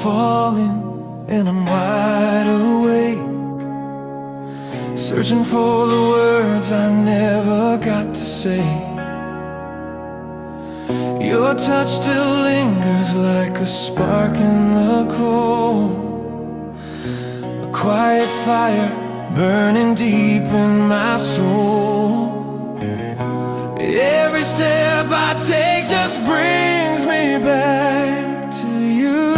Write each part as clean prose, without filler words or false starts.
falling and I'm wide awake, searching for the words I never got to say. Your touch still lingers like a spark in the cold, a quiet fire burning deep in my soul. Every step I take just brings me back to you.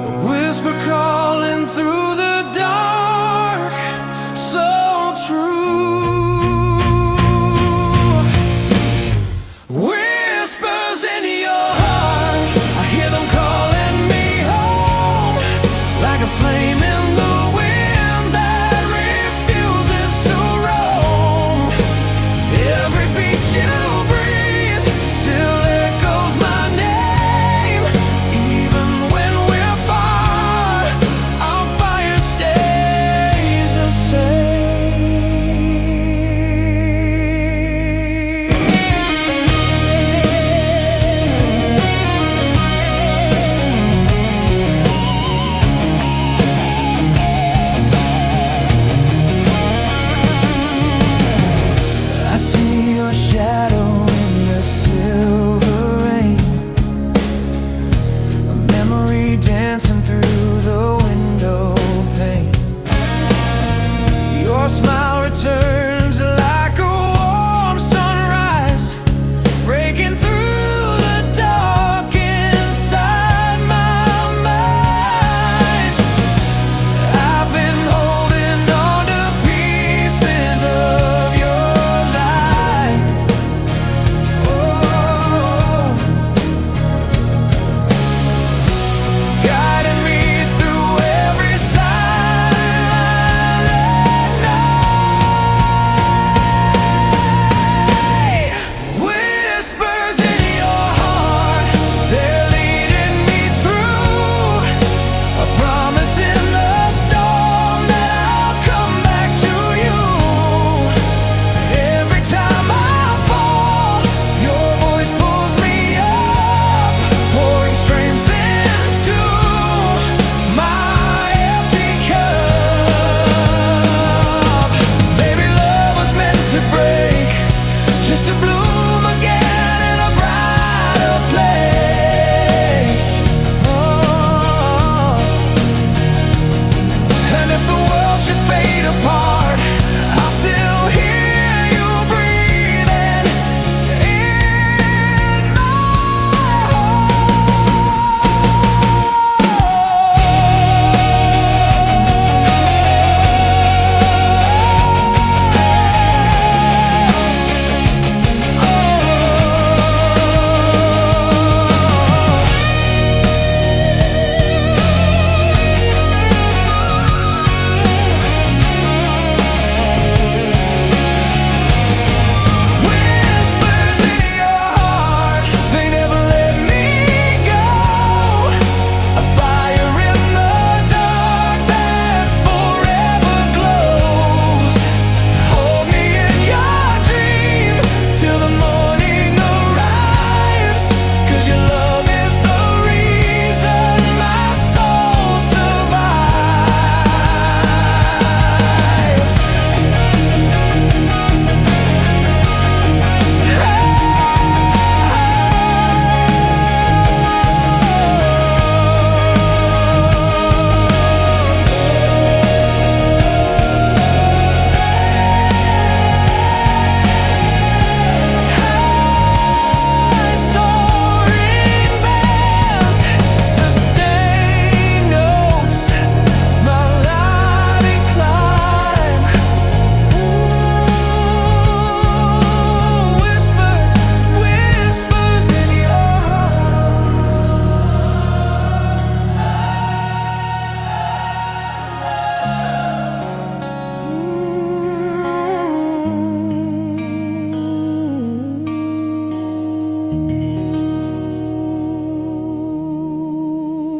A whisper calling through the dark, so true. Whispers in your heart, I hear them calling me home, like a flame in the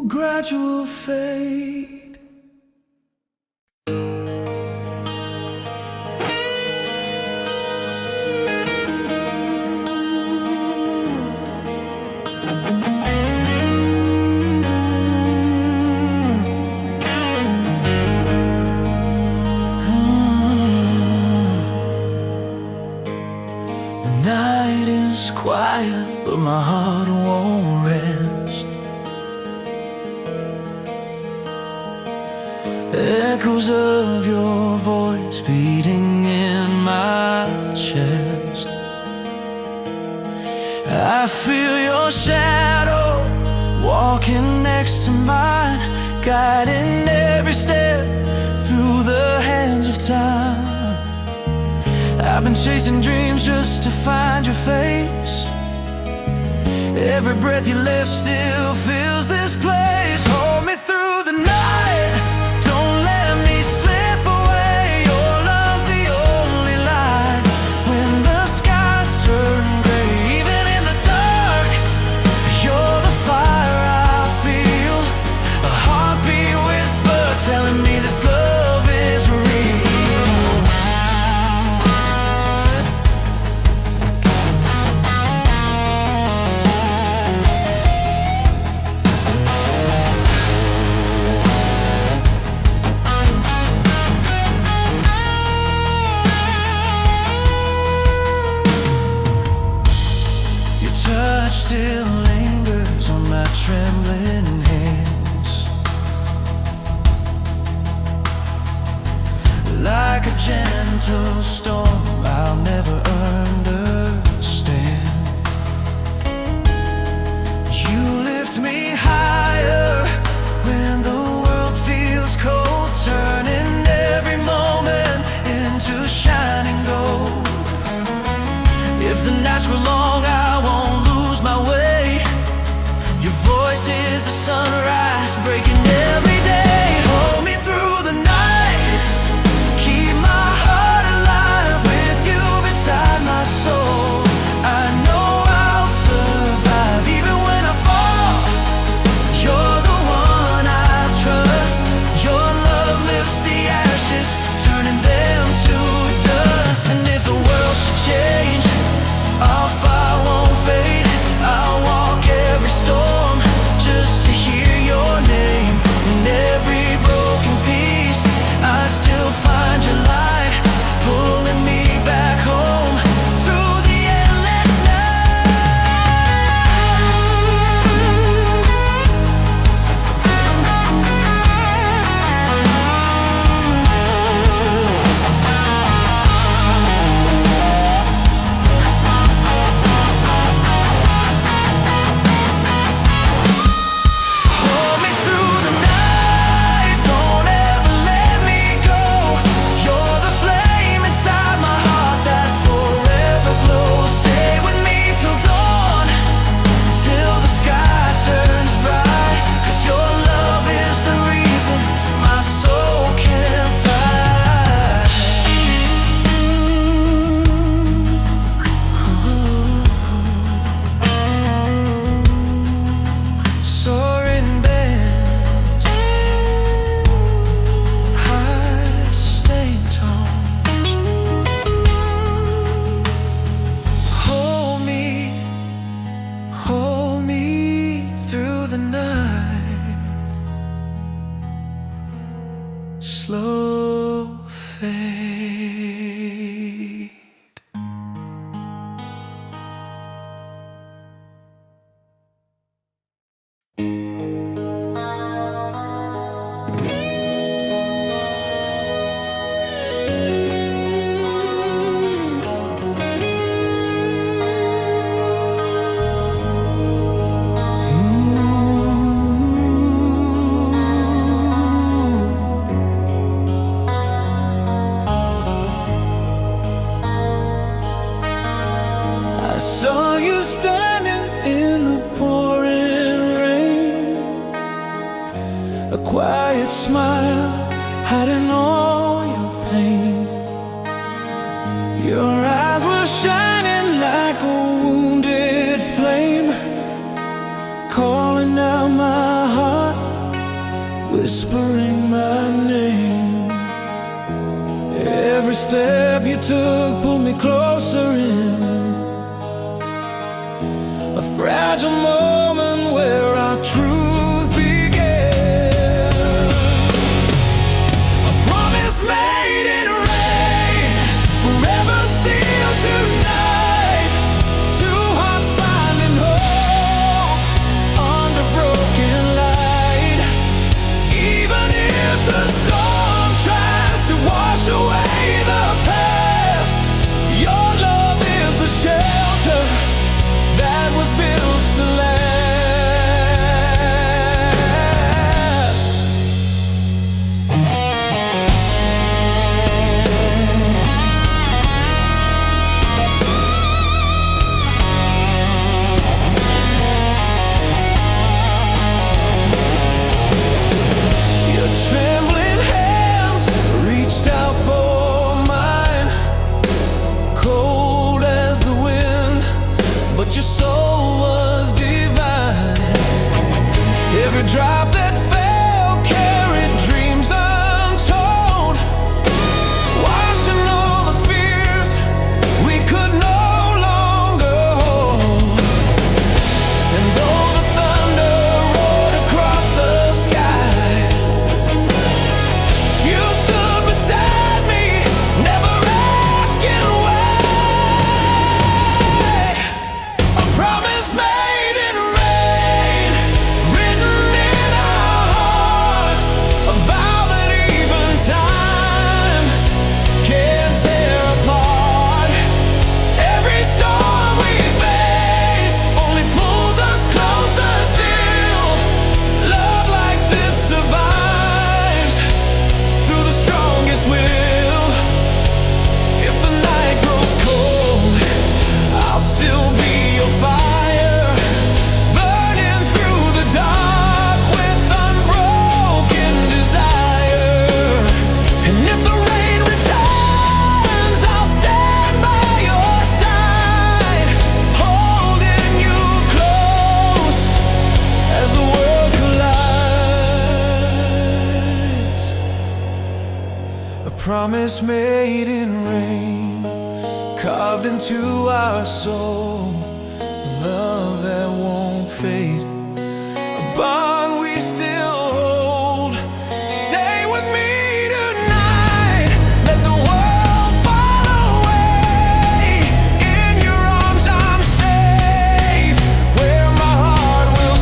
gradual fade. my heart won't rest. Echoes of your voice beating in my chest. I feel your shadow walking next to mine, guiding every step through the hands of time. I've been chasing dreams just to find your face. Every breath you left still fills this place. Hold me through the night, don't let me slip away. Your love's the only light when the skies turn gray. Even in the dark, you're the fire I feel. A heartbeat whisper telling me this love is real. Still lingers on my trembling hands, like a gentle storm I'll never understand. You lift me higher when the world feels cold, turning every moment into shining gold. If the nights were long, I won't lose my way. Your voice is the sunrise breaking every day. Hold me through the night, keep my heart alive with you beside my soul. I know I'll survive even when I fall. You're the one I trust. Your love lifts the ashes, turning them to dust. And if the world should change, our fire won't fade. I'll walk every storm just to hear your name. In every broken piece, I still find your light, pulling me back home through the endless slow fade. I saw you standing in the pouring rain, a quiet smile hiding all your pain. Your eyes were shining like a wounded flame, calling out my heart, whispering my name. Every step you took pulled me closer in, a fragile moment where our truth began. A promise made in rain, forever sealed tonight. Two hearts finding hope. promise made in rain, carved into our soul, love that won't fade, a bond we still hold. Stay with me tonight, let the world fall away. In your arms I'm safe, where my heart will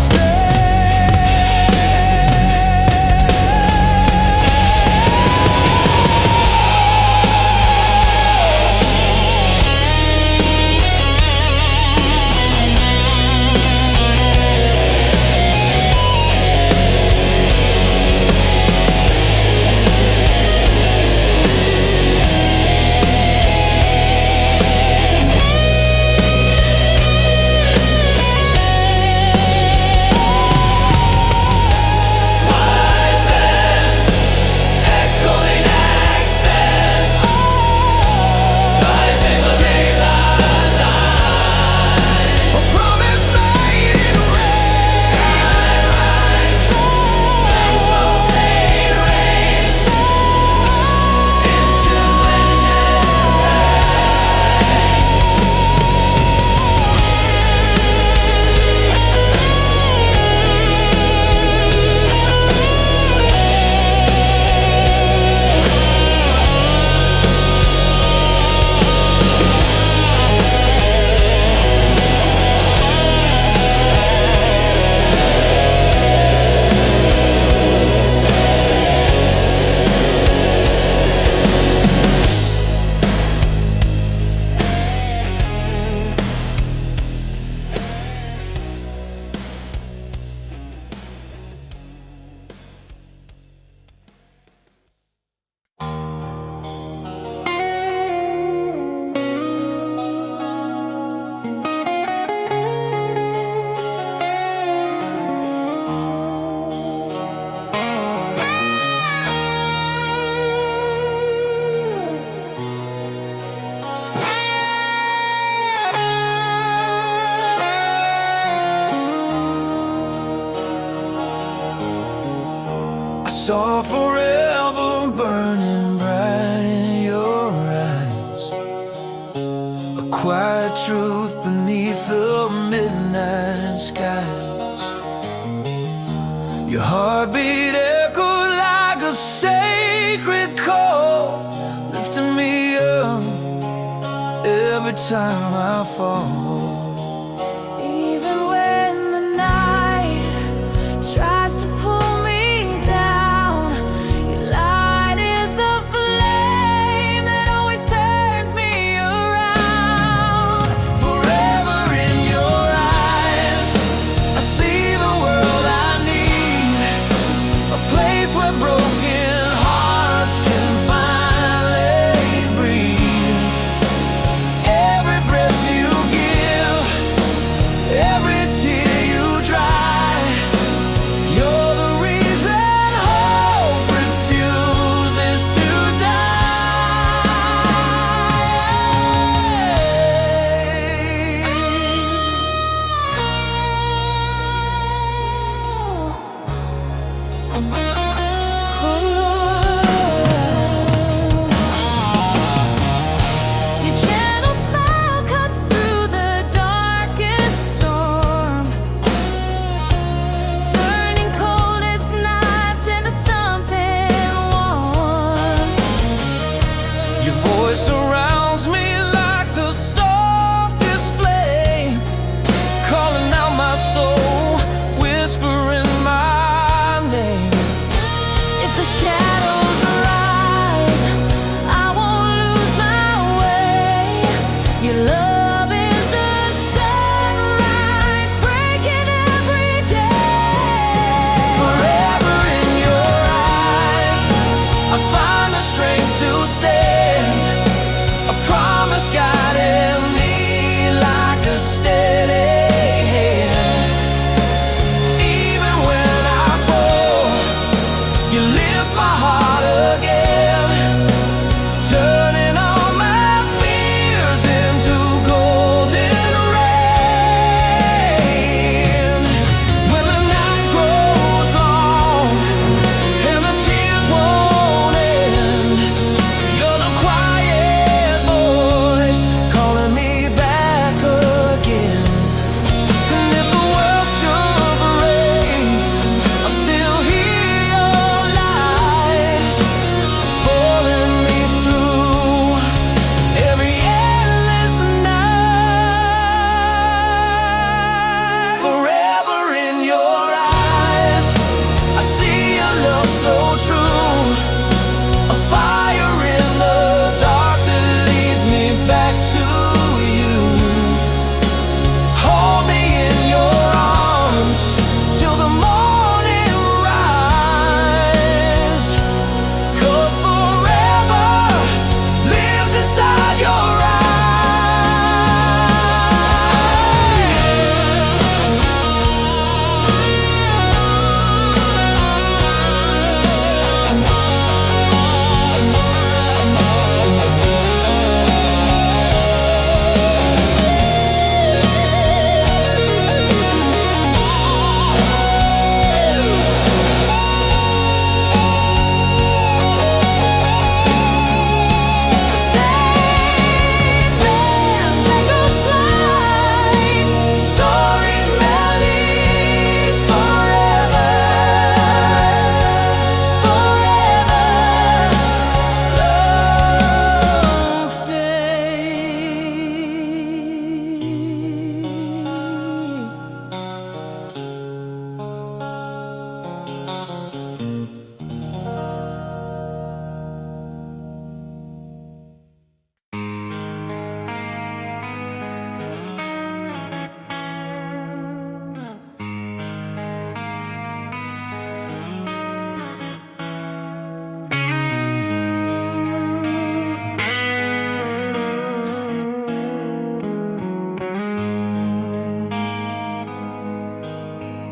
saw forever burning bright in your eyes, a quiet truth beneath the midnight skies. Your heartbeat echoed like a sacred call, lifting me up every time I fall. Every breath you give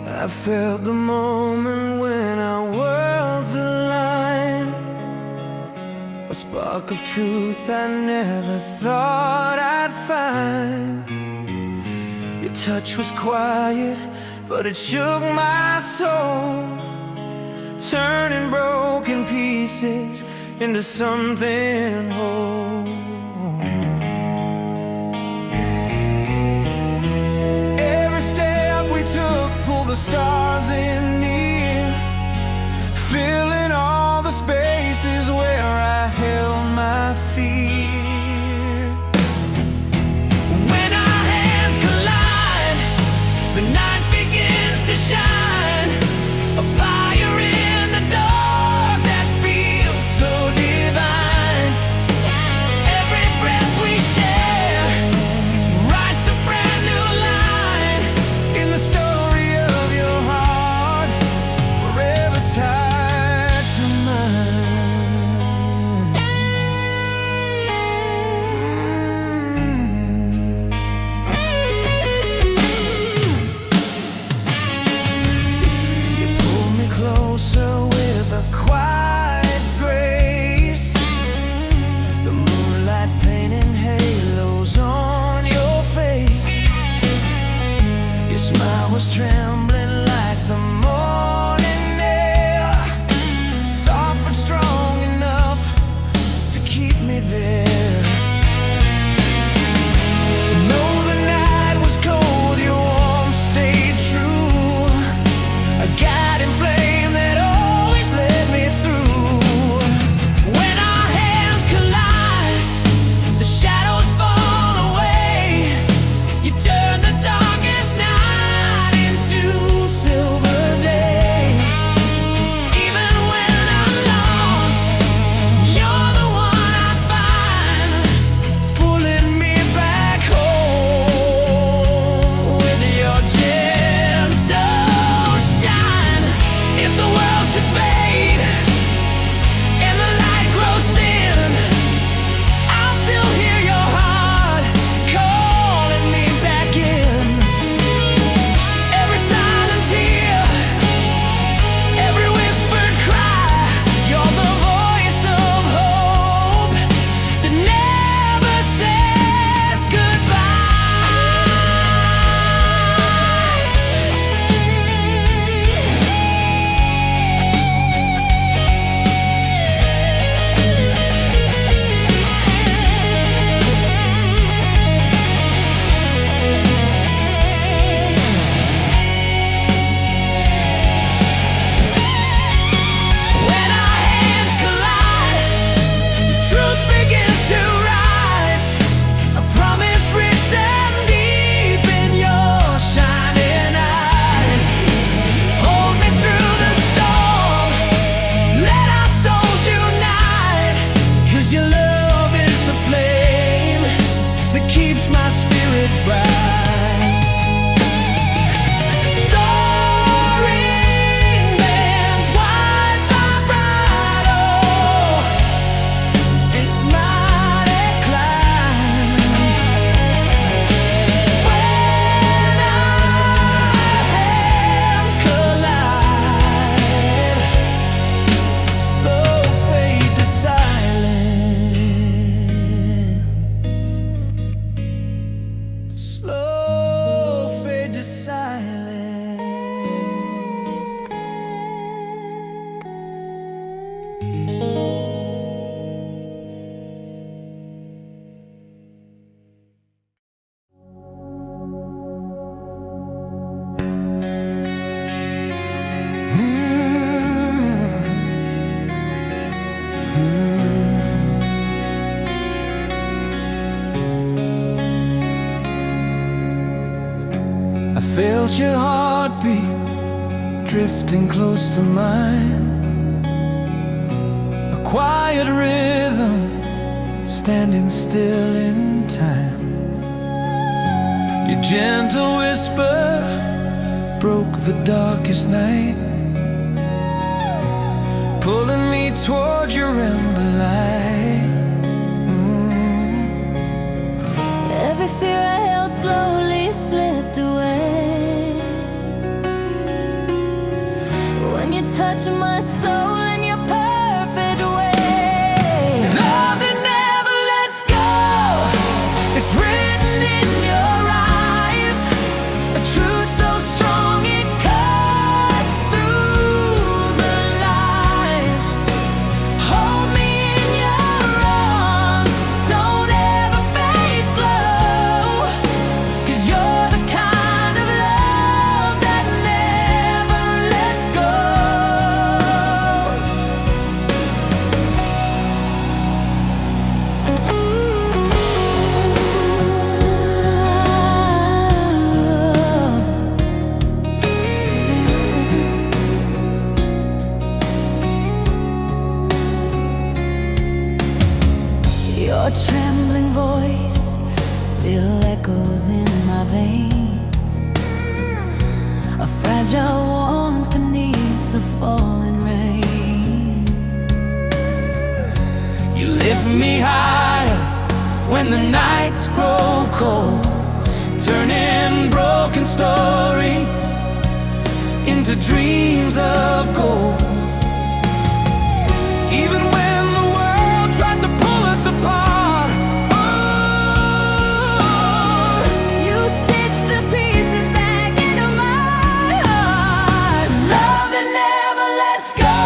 I felt the moment when our worlds aligned, a spark of truth I never thought I'd find. Your touch was quiet, but it shook my soul, turning broken pieces into something whole. Every step we took pulled the stars in near, filling all the spaces where I held my fear. When our hands collide, the night begins to shine, a fire in the dark that feels so divine. Every breath we share writes a brand new line in the story of your heart, forever tied to mine. You pull me closer with a quiet grace, the moonlight painting halos on your face. Your smile was trembling like the morning air, soft but strong enough to keep me there. Though the night was cold, your warmth stayed true, a guiding flame that always led me through. When our hands collide, the shadows fall away. You turn the darkest night into silver day. Even when I'm lost, you're the one I find, pulling me back home with your gentle shine. If the world should fade and the light grows thin, I'll still hear your heart calling me back in. Every silent tear, every whispered cry, you're the voice of hope that never says When our hands collide, truth begins to rise, a promise written deep in your shining eyes. Hold me through the storm, let our souls unite, 'cause your love is the flame that keeps my spirit bright. Soaring bands, wide vibrato, ignited climbs. When our hands collide, slow fade to silence, slow fade to silence. I felt your heartbeat drifting close to mine, a quiet rhythm standing still in time. Your gentle whisper broke the darkest night, pulling me toward your ember light. Every fear I held slowly slipped away. when you touch my soul in your perfect way. Love that never lets go, it's written in your eyes. A truth so strong it cuts through the lies. Hold me in your arms, don't ever fade slow, 'cause you're the kind of love that never lets go. Your trembling voice still echoes in my veins, a fragile warmth beneath the falling rain. You lift me higher when the nights grow cold, turning broken stories into dreams of gold. Even when the world tries to pull us apart, oh, you stitch the pieces back into my heart. Love that never lets go,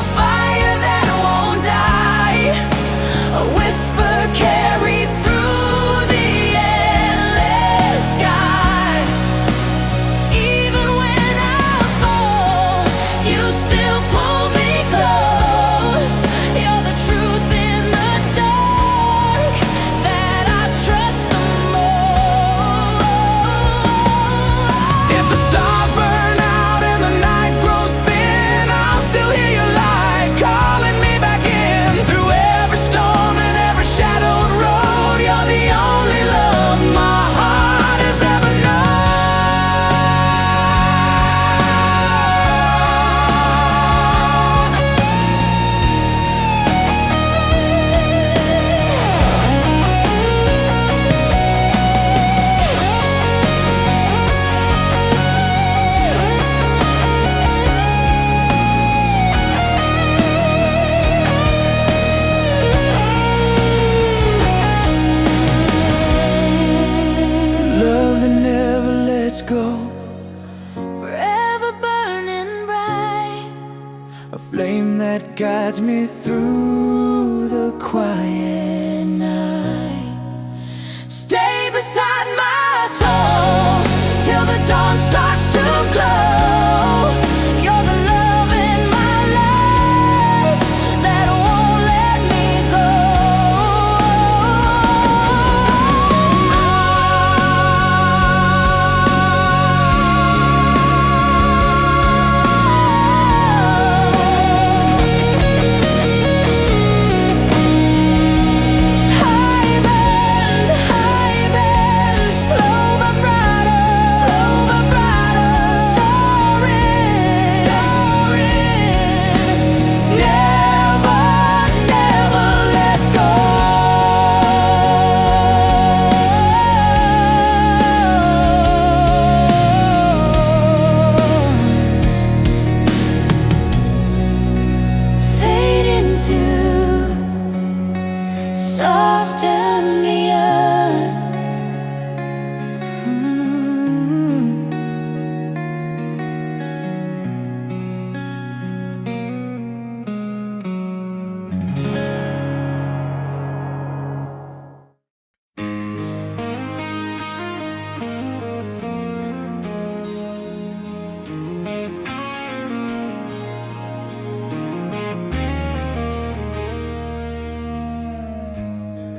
a fire that won't die, a whisper carried through the endless sky. Even when I fall, you still pull me close. You're the truth in the dark that I trust the most. If the stars burn out and the night grows thin, I'll still hear your light calling me back in. Through every storm and every shadowed road, you're the only love my heart has ever known. Love that never lets go, forever burning bright, a flame that guides me through the quiet night. Stay beside my soul till the dawn starts to glow. You're the love in my life that won't let me go. High bend, slow vibrato, soaring, never, never let go. Fade into soft ambience.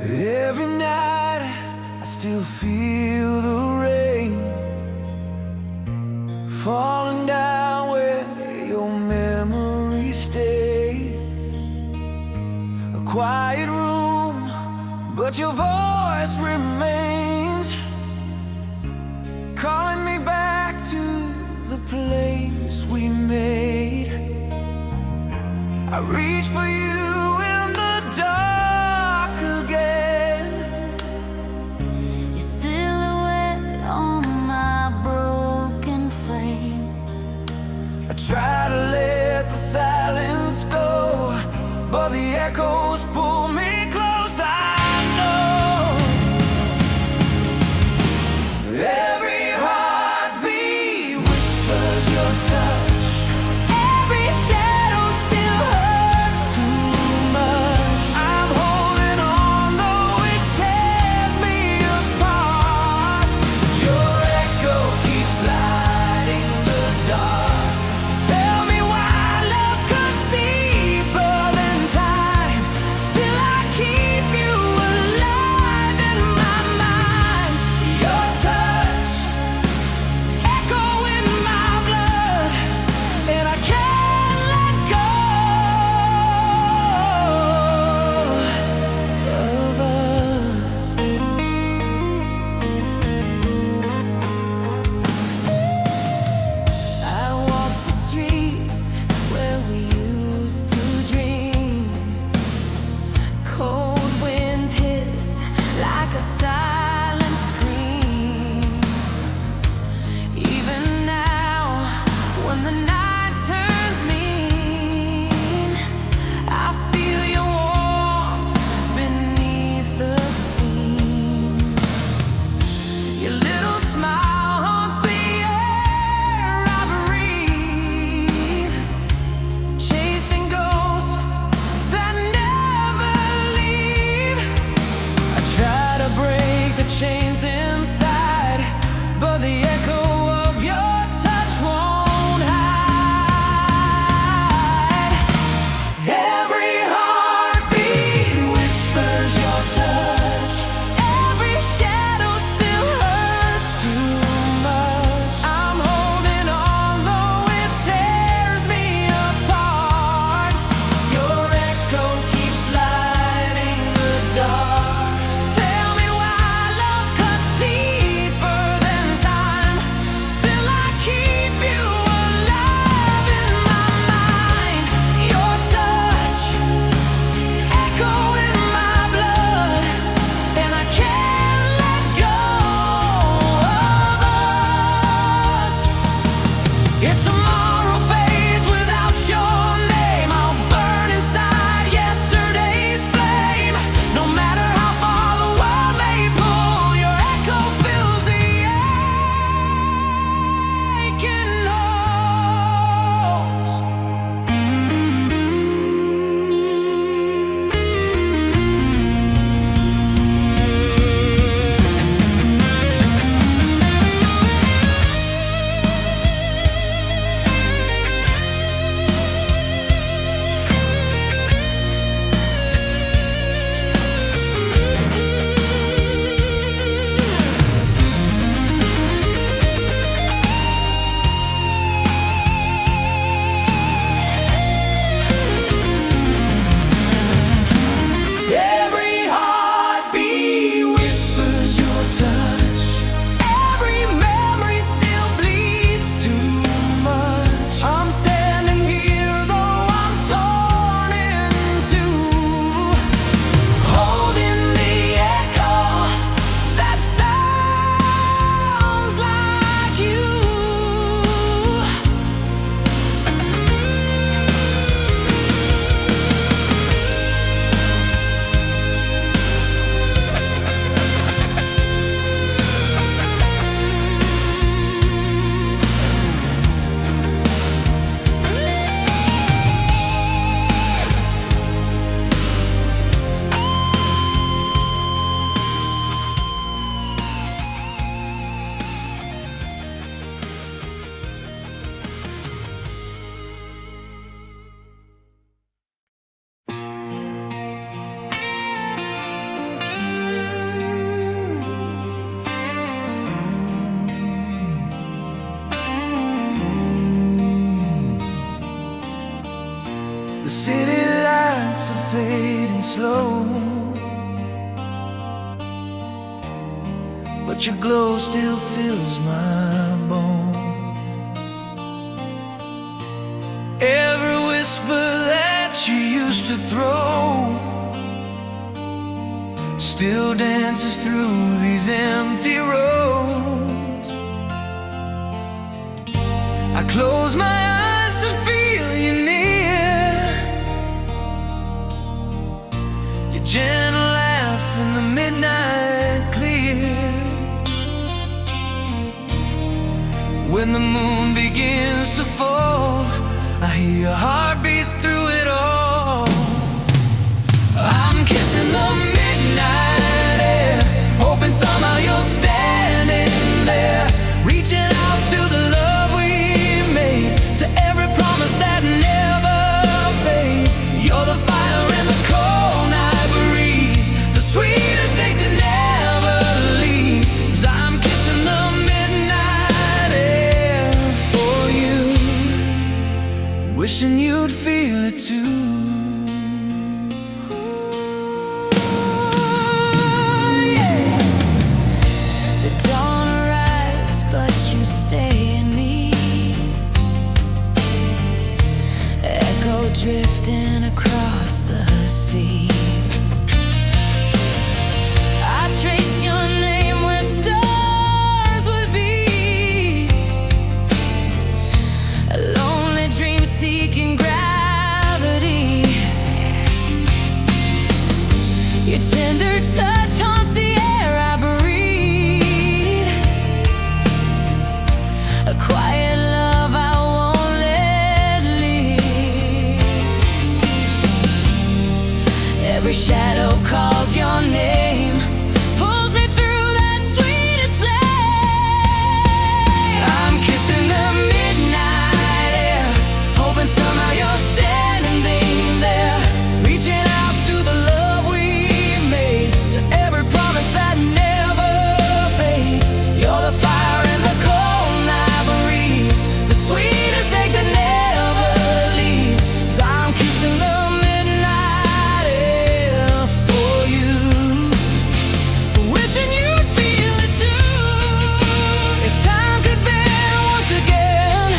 Every night I still feel the rain falling down where your memory stays. A quiet room, but your voice remains, calling me back to the place we made. I reach for you in the dark again. Your silhouette on my broken frame, a try to let the silence go, but the echoes pull me close. I know every heartbeat whispers your touch. Every shadow still hurts too much. I'm holding on though it tears me apart. Your echo keeps lighting the dark. Tell me why love cuts deeper than time. Still I keep you alive in my mind. Your touch, echo in my blood, and I can't let go of us. I walk the streets where we used to dream. Cold wind hits like a silent scream. Even now, when the night turns mean, I feel your warmth beneath the steam. Your little smile haunts the air I breathe, chasing ghosts that never leave. I try to break the chains inside, but the echo of your touch won't hide. Every heartbeat whispers your touch. Every shadow still hurts too much. I'm holding on though it tears me apart. Your echo keeps lighting the dark. Tell me why love cuts deeper than time. Still I keep you alive in my mind. Your touch, echo in my blood, and I can't let go of us. If tomorrow fades without your name, I'll burn inside yesterday's flame. No matter how far the world may pull, your echo fills the aching holes. Every heartbeat whispers your touch. Every memory still bleeds too much. I'm standing here though I'm torn in two, holding the echo that sounds like you. The city lights are fading slow, but your glow still fills my bones. Every whisper that you used to throw still dances through these empty roads. I close my eyes gentle laugh in the midnight clear. When the moon begins to fall, I hear your heartbeat through it all. I'm kissing the midnight air, hoping somehow you're standing there, reaching out to the love we made, to every promise that never fades. You're the fire in the cold night breeze, the sweetest thing that never leaves. I'm kissing the midnight air for you, wishing you'd feel it too. Drifting across the sea, I trace your name where stars would be, a lonely dream seeking gravity. Your tender touch haunts the air I breathe, a quiet love I won't let leave. Every shadow calls your name, pulls me through that sweetest flame. I'm kissing the midnight air, hoping somehow you're standing there, reaching out to the love we made, to every promise that never fades. You're the fire in the cold night breeze, the sweetest thing that never leaves. 'Cause I'm kissing the midnight air for you, wishing you'd feel it too. If time could bend once again,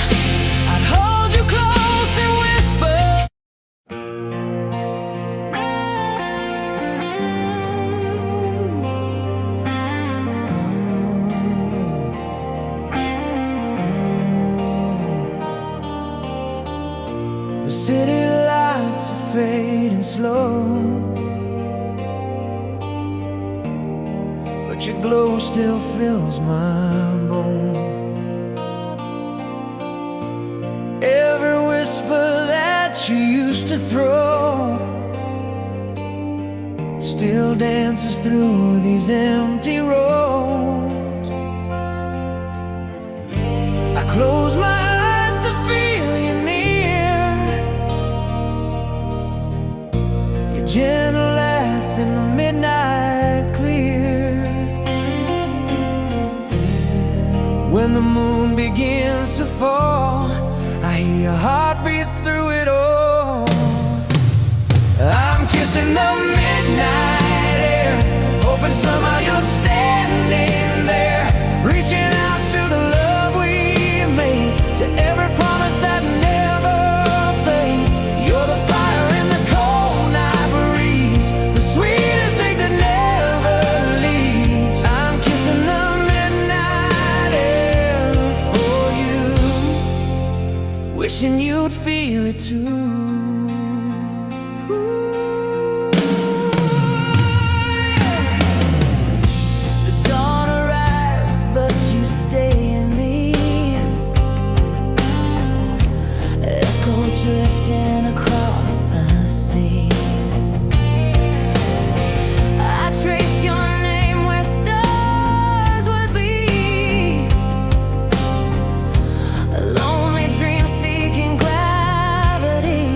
I'd hold you close and whisper. The city lights are fading slow, but your glow still fills my bones. Every whisper that you used to throw still dances through these empty roads. I close my eyes to feel you near, your gentle laugh in the midnight clear. When the moon begins to fall, I hear your heartbeat through it all. I'm kissing the midnight air, hoping somehow you're standing there, reaching out to the love we made, to every promise that never fades. You're the fire in the cold night breeze, the sweetest thing that never leaves. I'm kissing the midnight air for you, wishing you'd feel it too. The dawn arrives, but you stay in me, echo drifting across the sea. I trace your name where stars would be, a lonely dream seeking gravity.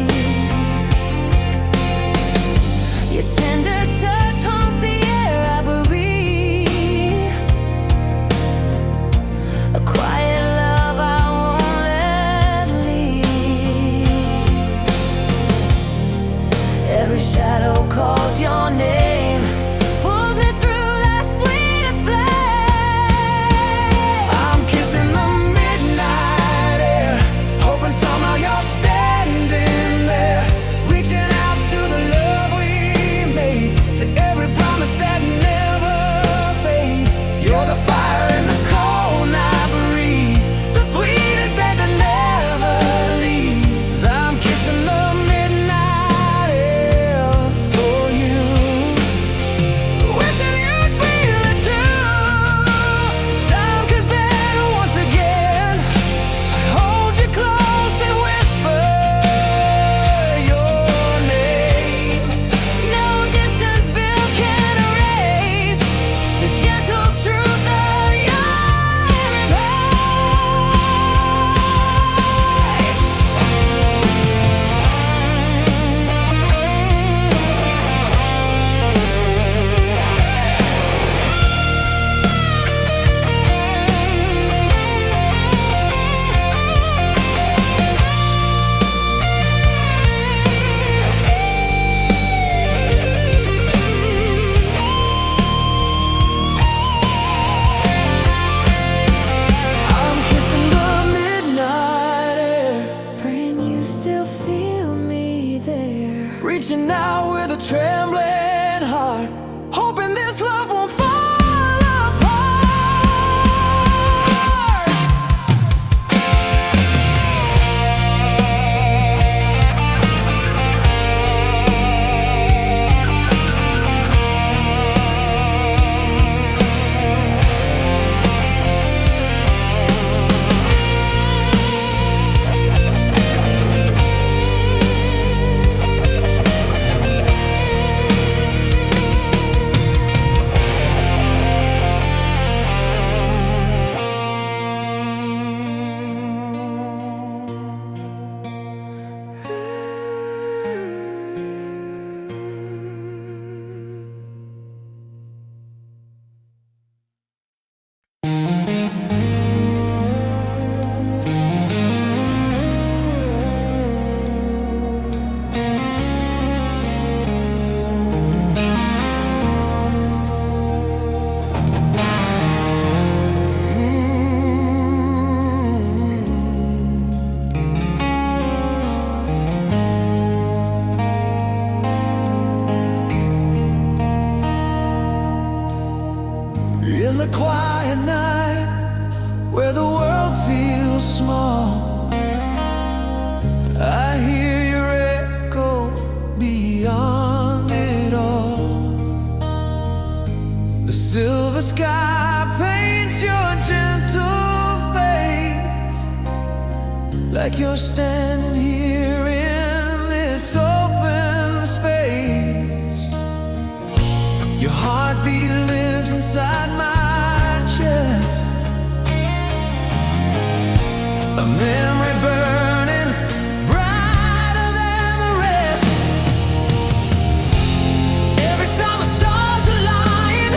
reaching out with a trembling heart, hoping this love won't fall apart. In the quiet night, where the world feels small, I hear your echo beyond it all. The silver sky paints your gentle face, like you're standing here in this open space. Your heartbeat lives inside my chest, a memory burning brighter than the rest. Every time the stars align,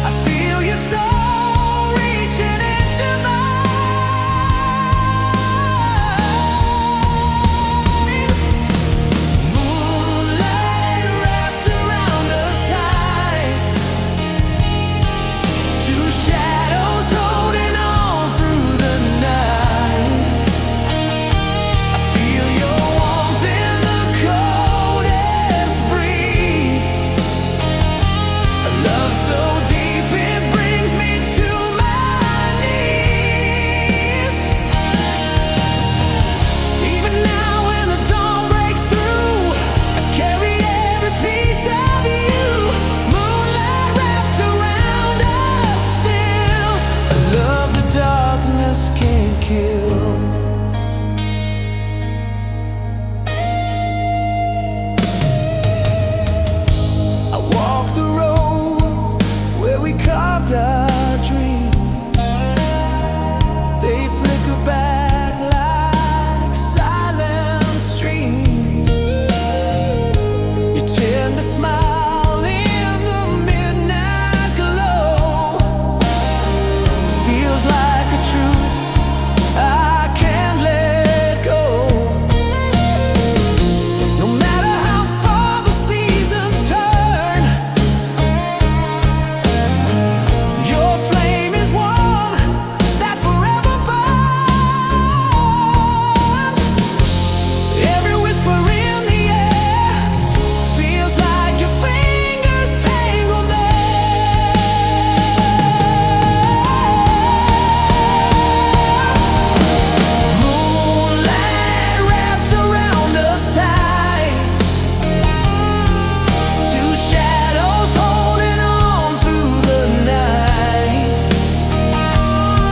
I feel your soul reaching into mine. Moonlight wrapped around us tight, two shadows holding on through the night. I feel your warmth in the coldest breeze, a love so deep it brings me to my knees. Even now when the dawn breaks through, I carry every piece of you. Moonlight wrapped around us still, a love the darkness can't kill. I walk the road where we carved our dreams. They flicker back like silent streams. Your tender smile in the midnight glow feels like a truth I can't let go. No matter how far the seasons turn, your flame is one that forever burns. Every whisper in the air feels like your fingers tangle there. Moonlight wrapped around us tight, two shadows holding on through the night.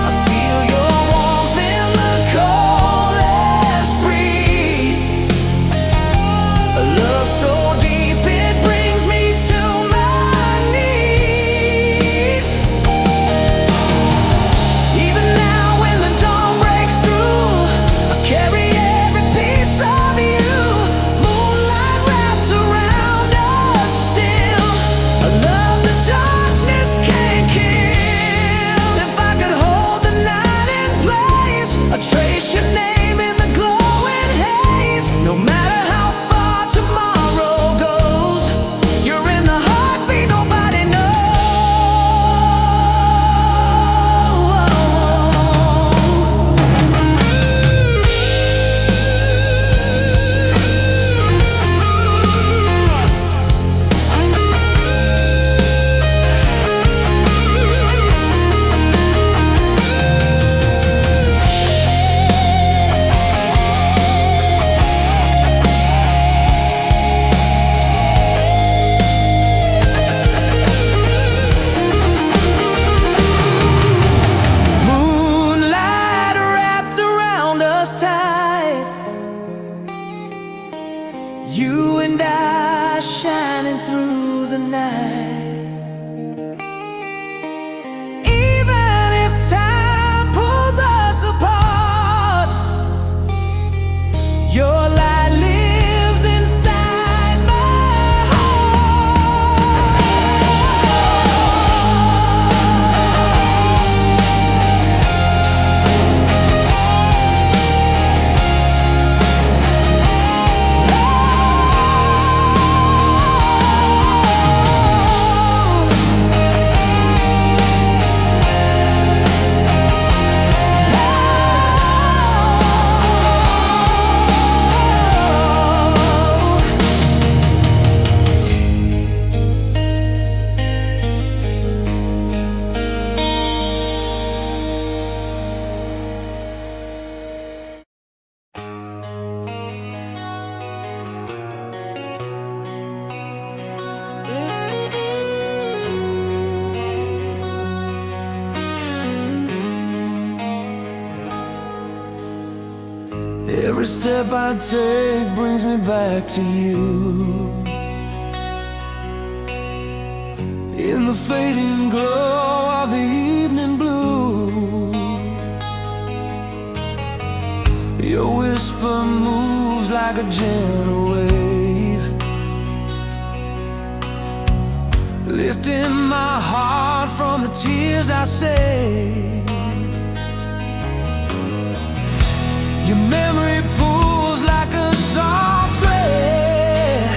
I feel your warmth in the coldest breeze, a love so deep it brings me to my knees. Even now when the dawn breaks through, I carry every piece of you. Moonlight wrapped around us still, a love the darkness can't kill. If I could hold the night in place, I'd trace your name in the glowing haze. No matter how far tomorrow goes, you're in the heartbeat nobody knows. us tight, you and I shining through the night. Even if time pulls us apart, your light lives inside my heart. Every step I take brings me back to you. In the fading glow of the evening blue, your whisper moves like a gentle wave, lifting my heart from the tears I saved. Your memory pulls like a soft thread,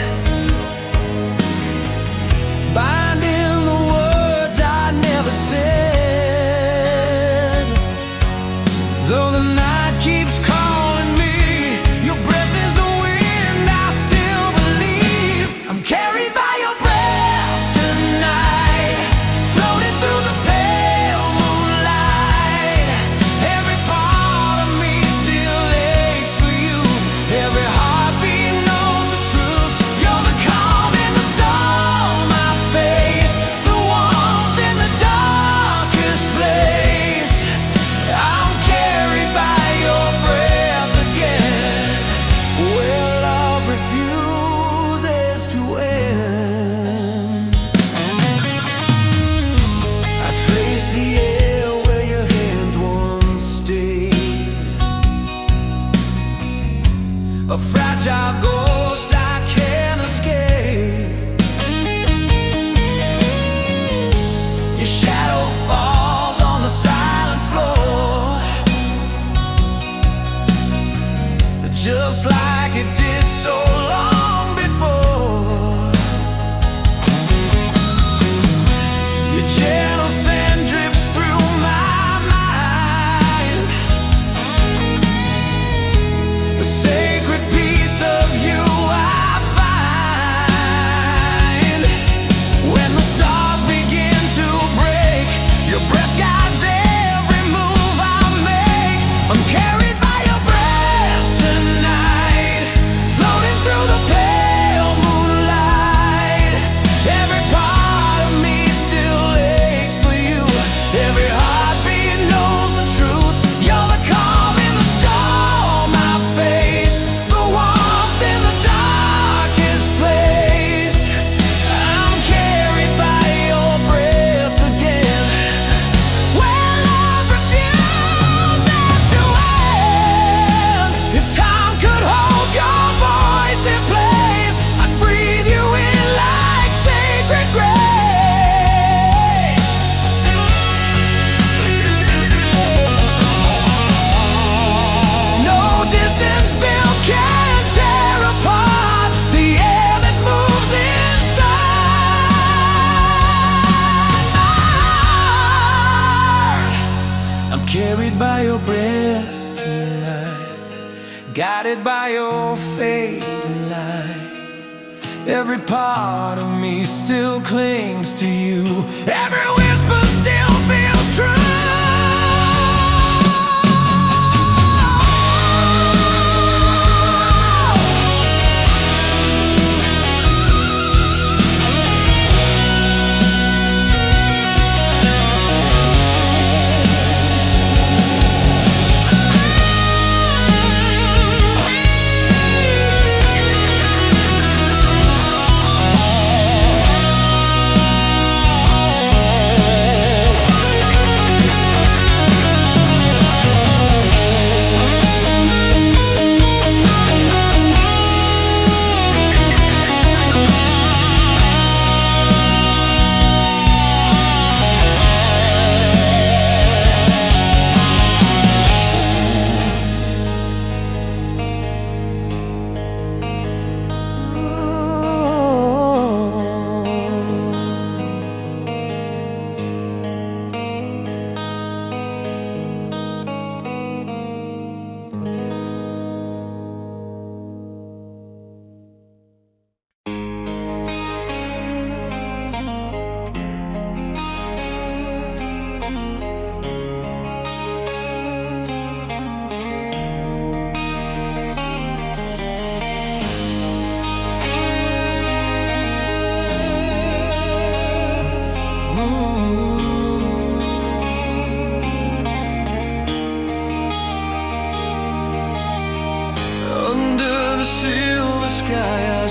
binding the words I never said. Though the night keeps calling me, your breath is the wind, I still believe. I'm carried by your breath tonight, floating through the pale moonlight. Every part of me still aches for you. Every heartbeat knows the truth. You're the calm in the storm I face, the warmth in the darkest place. I'm carried by your breath again, where love refuses to end. I trace the air where your hands once stayed, a fragile ghost I can't escape. Your shadow falls on the silent floor, just like it did so long before. Your gentle sand drips through my mind, a sacred piece of you I find. When the stars begin to break, your breath guides every move I make. I'm carried by your breath tonight, floating through the pale moonlight. Every part of me still aches for you. Every heartbeat knows the truth. You're the calm in the storm I face, the warmth in the darkest place. I'm carried by your breath again, where love refuses to end. If time could hold your voice in place, I'd breathe you in like sacred grace. No distance built can tear apart the air that moves inside my heart. I'm carried by your breath tonight, guided by your fading light. Every part of me still clings to you. Every whisper still feels true.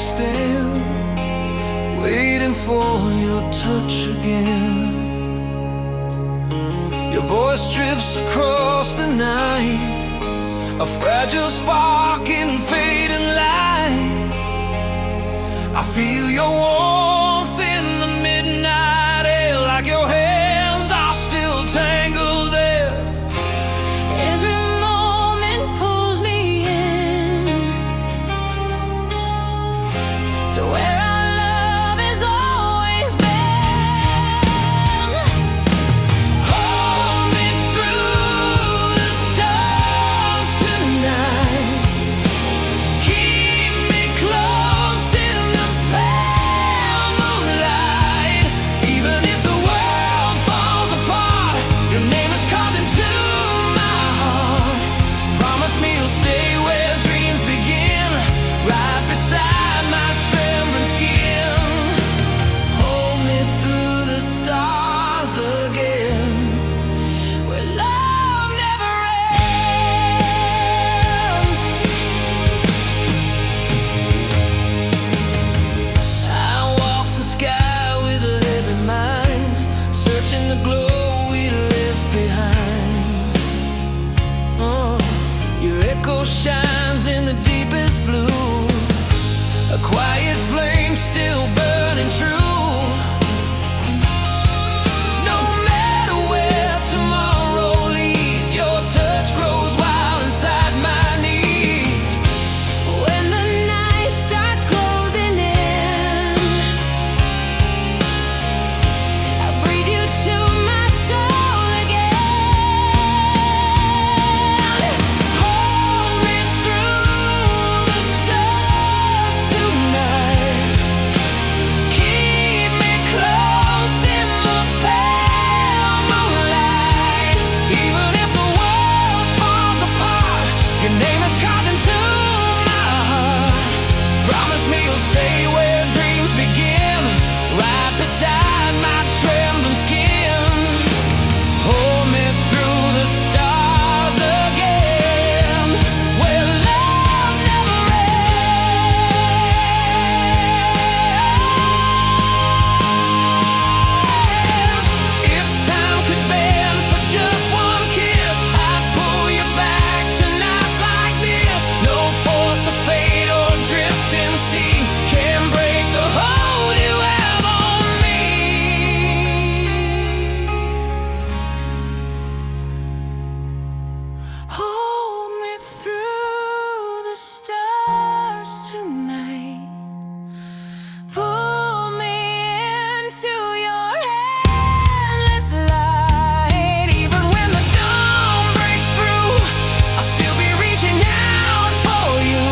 stand, waiting for your touch again. Your voice drifts across the night, a fragile spark in fading light. I feel your warmth in the midnight air, like your hands are still tangled there. Every moment pulls me in to where our love has always been. Hold me through the stars tonight. Keep me close in the pale moonlight. Even if the world falls apart, your name is carved into my heart. Promise me you'll stay where dreams begin, right beside my trembling skin. Hold me through the stars again, where love never ends. I walk the sky with a heavy mind, searching the glow we left behind. Your echo shines in the deepest blue, a quiet flame still burning true. No matter where tomorrow leads, your touch grows wild inside my knees. When the night starts closing in, I breathe you to my soul again. Hold me through the stars tonight. Keep me close in the pale moonlight. Even if the world falls apart, your name is carved into my heart. Promise me you'll stay where dreams begin, right beside my trembling skin. Hold me through the stars again, where love never ends. If time could bend for just one kiss, I'd pull you back to nights like this. No force of fate or drifting sea can break the hold you have on me. Hold me through the stars tonight. Pull me into your endless light. Even when the dawn breaks through, I'll still be reaching out for you.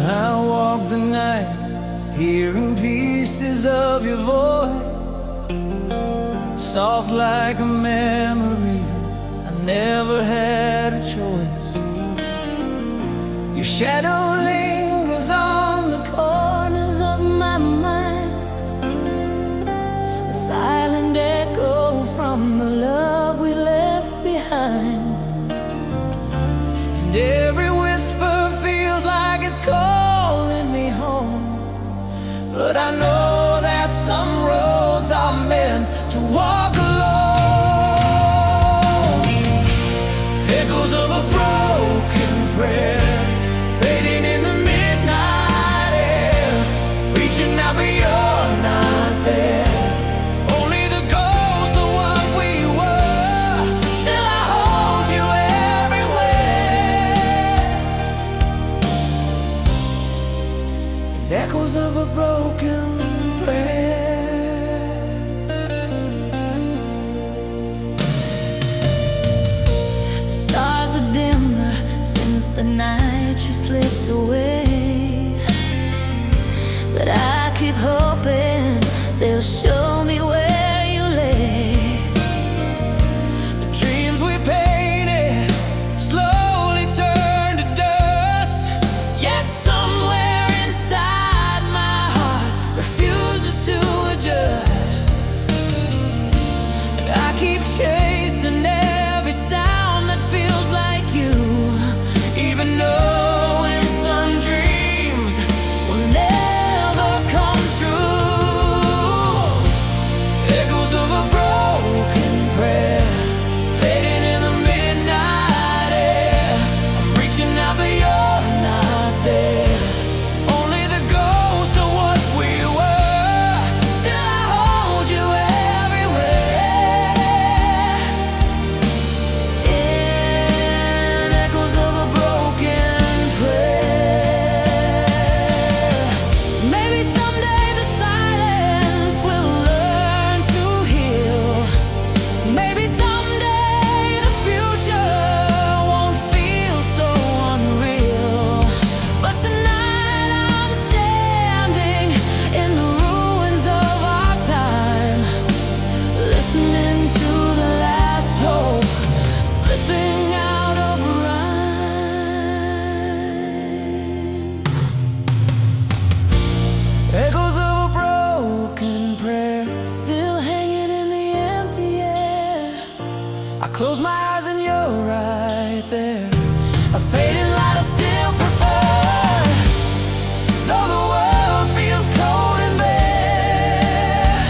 I walk the night, hearing pieces of your voice, soft like a memory. I never had a choice. Your shadow lingers on the corners of my mind, a silent echo from the love we left behind. And every whisper but I know that some roads are meant to walk alone. Echoes of a broken prayer, fading in the midnight air, reaching out but you're not there. Only the ghost of what we were. Still I hold you everywhere. And echoes of a broken prayer. The stars are dimmer since the night you slipped away, but I keep hoping they'll show me where you lay. The dreams we painted slowly turn to dust, yet somewhere inside my heart refuses to adjust. And I keep chasing every sound that feels like you, even knowing some dreams will never come true. Echoes of a broken prayer, fading in the midnight air. I'm reaching out but you're not there. Only the ghost of what we were. Still I hold you everywhere. In echoes of a broken prayer. Maybe someday the silence will learn to heal. Maybe someday the future won't feel so unreal. But tonight I'm standing in the ruins of our time, listening to the last hope slipping out of rhyme. Echoes of a broken prayer, still hanging in the empty air. I close my eyes and you're right there. A faded light I still prefer, though the world feels cold and bare.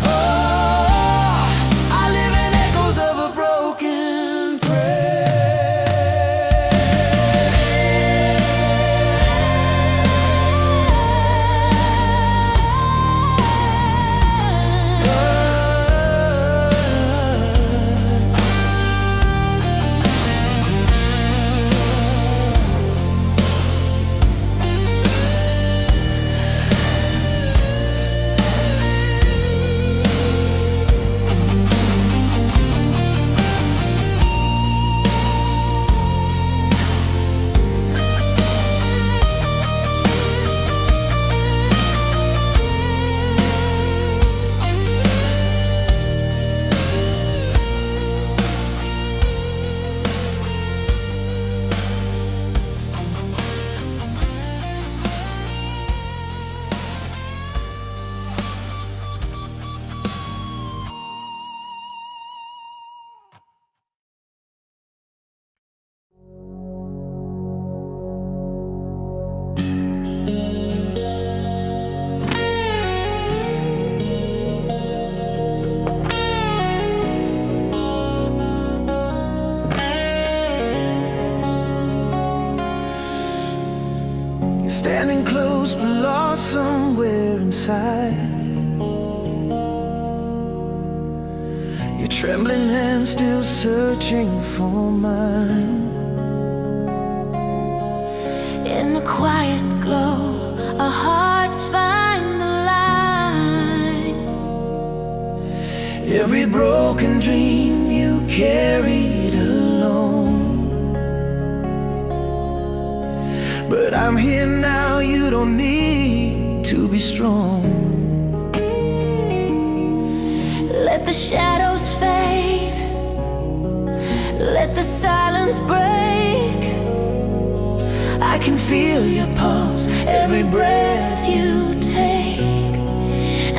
Oh, I live in echoes of a broken You're standing close but lost somewhere inside. Your trembling hand still searching for mine. In the quiet glow, our hearts find the line. Every broken dream you carried alone, but I'm here now, you don't need to be strong. Let the shadows fade, let the silence break. I can feel your pulse, every breath you take.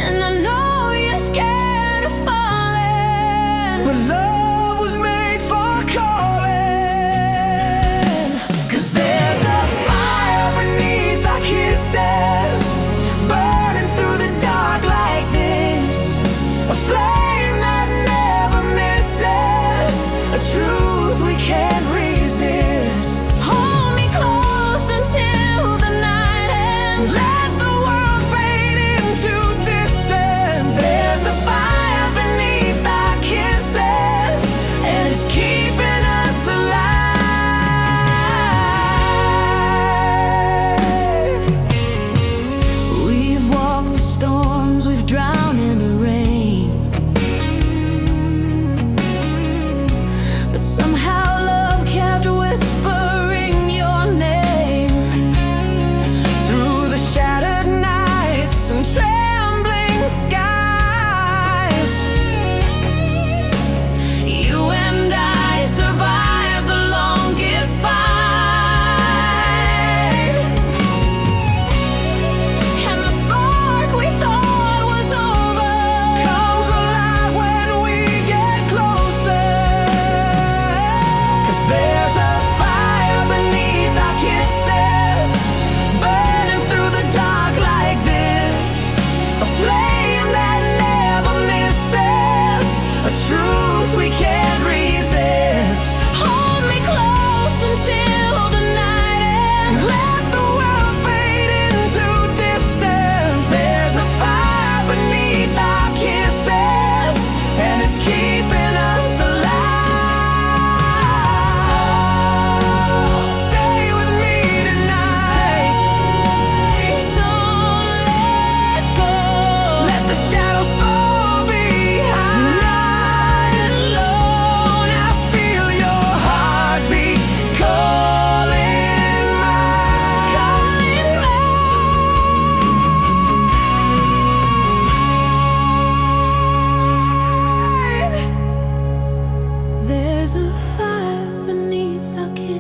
And I know you're scared of falling, but love was made for calling. 'Cause there's a fire beneath our kisses, burning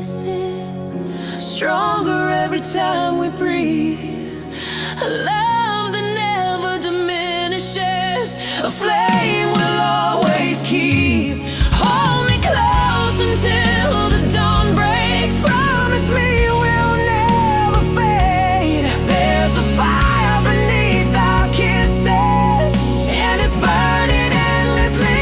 places, stronger every time we breathe. A love that never diminishes, a flame we'll always keep. Hold me close until the dawn breaks. Promise me we'll never fade. There's a fire beneath our kisses, and it's burning endlessly.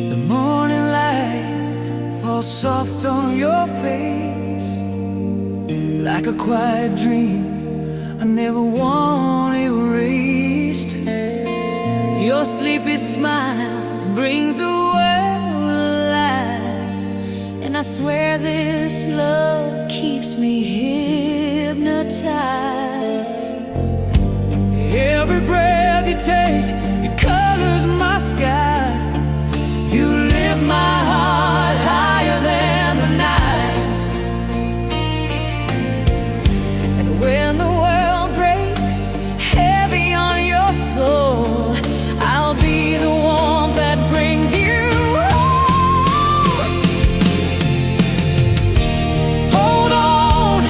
The morning light falls soft on your face, like a quiet dream I never want erased. Your sleepy smile brings the world alive, and I swear this love keeps me hypnotized. Every breath you take, it colors my sky. You lift my heart higher than the night. And when the world breaks heavy on your soul, I'll be the warmth that brings you home. Hold on,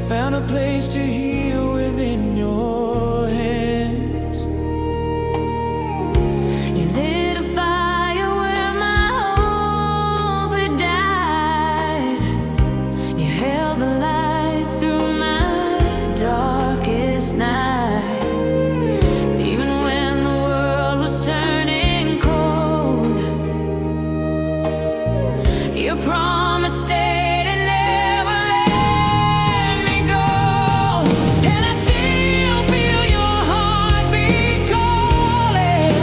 found a place to heal within your hands. You lit a fire where my hope had died. You held the light through my darkest night. Even when the world was turning cold, your promise stayed and never let me go. And I still feel your heartbeat calling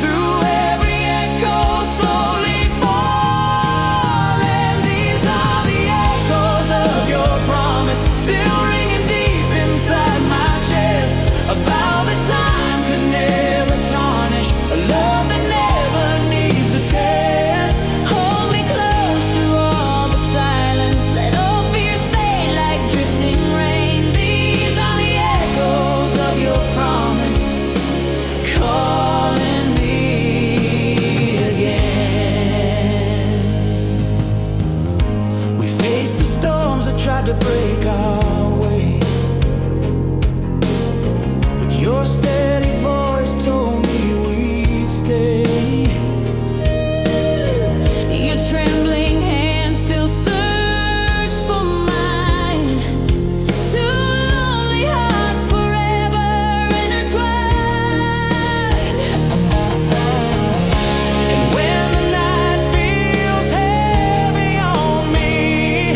through every echo, slowly falling. These are the echoes of your promise, still ringing deep inside my chest. A vow that time could never tarnish, a love that never needs a test. Hold me close through all the silence, let all fears fade like drifting rain. These are the echoes of your promise, calling me again. We faced the storms that tried to break our way, but your steady voice told me we'd stay. Your trembling hand still search for mine. Two lonely hearts forever intertwined. And when the night feels heavy on me,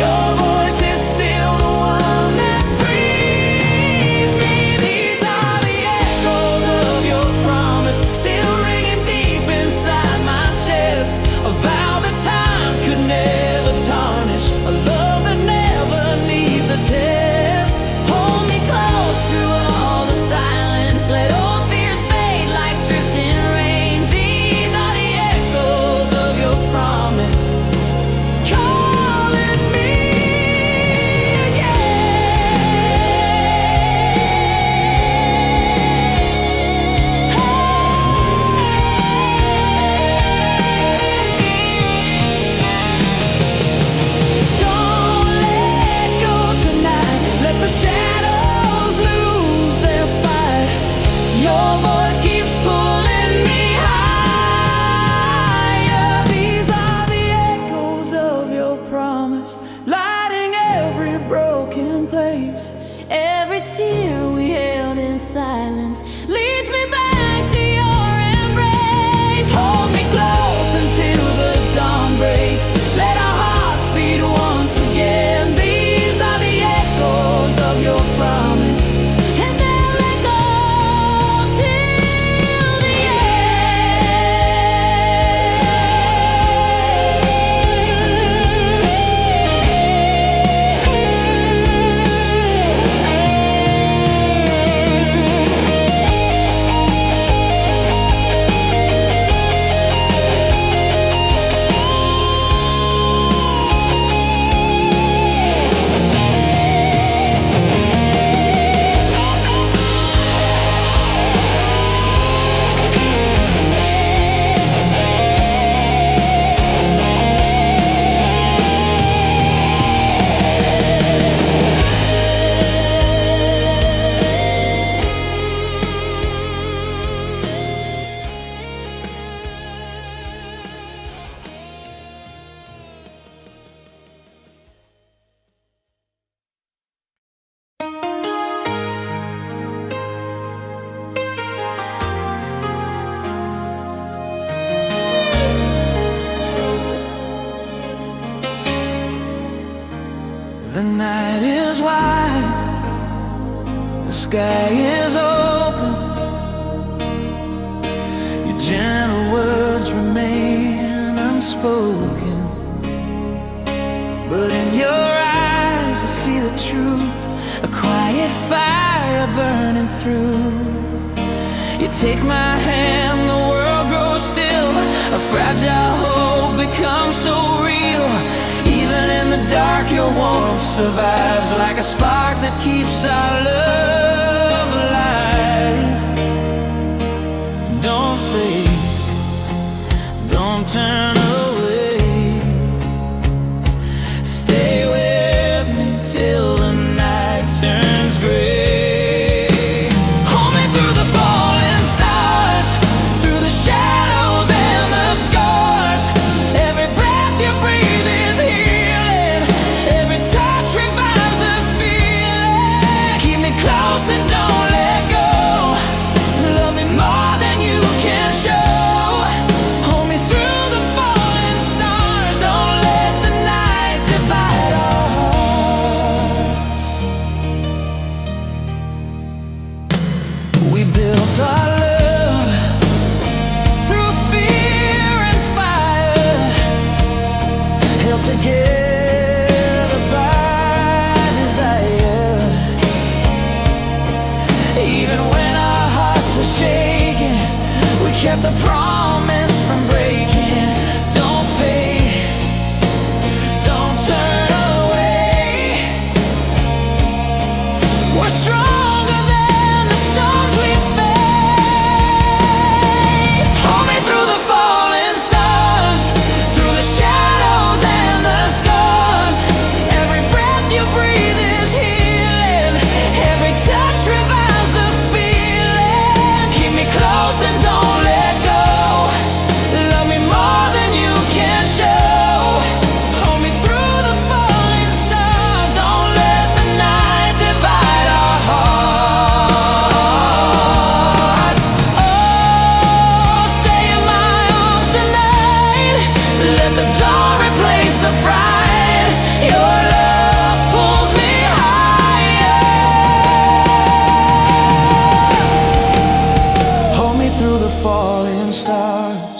your voice is still the one that frees me. These are the echoes of your promise, still ringing deep inside my chest. A vow that time could never tarnish, a love that never needs a test. Hold me close through all the silence, let all fears fade like drifting rain. These are the echoes of your promise, calling me Don't let go tonight, let the shadows lose their fight. Your voice keeps pulling me higher. These are the echoes of your promise, lighting every broken place. Every tear we held in silence leads me back to your embrace. Hold me close until the dawn breaks, let our hearts beat once again. These are the echoes of your promise, And they'll echo till the The night is wide, the sky is open. Your gentle words remain unspoken, but in your eyes I see the truth, a quiet fire burning through. You take my hand, the world grows still, a fragile hope becomes so real. Even in the dark your warmth survives, like a spark that keeps our love alive. Don't fade, don't turn away. together by desire. Even when our hearts were shaking, we kept the promise from breaking. Don't fade, don't turn away. We're stronger than the storms we face. Hold me through the falling stars, through the shadows and the scars. Every breath you breathe is healing. Every touch revives the feeling. Keep me close and don't let go. Love me more than you can show. Hold me through the falling stars. Don't let the night divide our hearts. Oh, stay in my arms tonight. Let the dawn replace the fright. Your love pulls me higher. Hold me through the falling stars.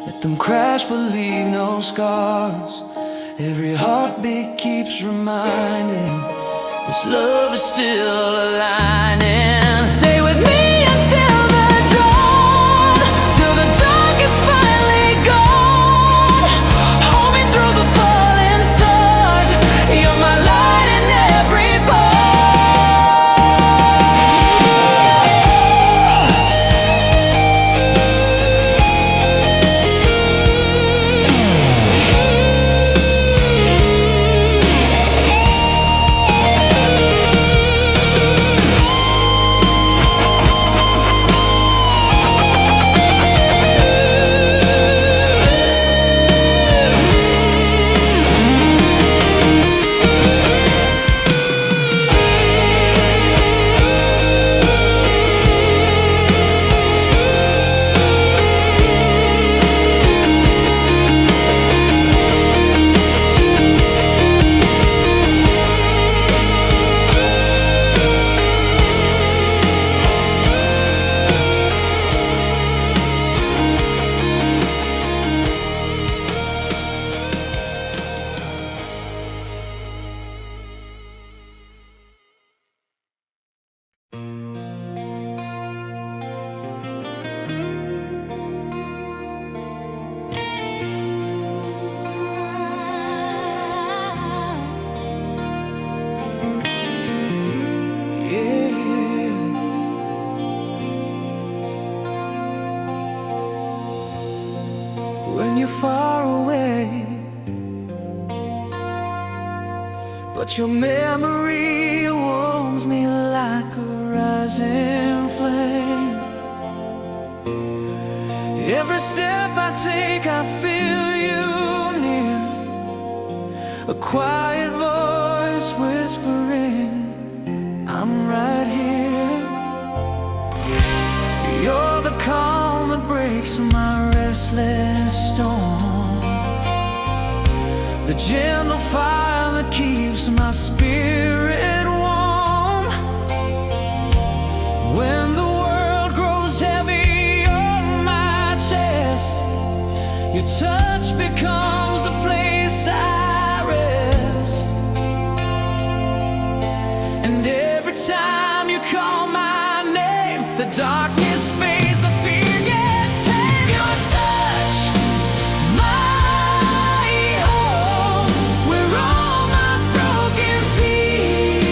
Let them crash but leave no scars. Every heartbeat keeps reminding this love is still aligning. Stay with me until the dawn, till the dark is finally gone. Hold me through the falling stars. You're my light in every when you're far away, but your memory warms me like a rising flame. Every step I take, I feel you near, a quiet voice whispering, I'm right here. You're the calm that breaks my restless storm, the gentle fire that keeps my spirit warm. When the world grows heavy on my chest, your touch becomes the place I rest. And every time you call my name, the darkness fades, the fear gets tame. Your touch, my home, where all my broken pieces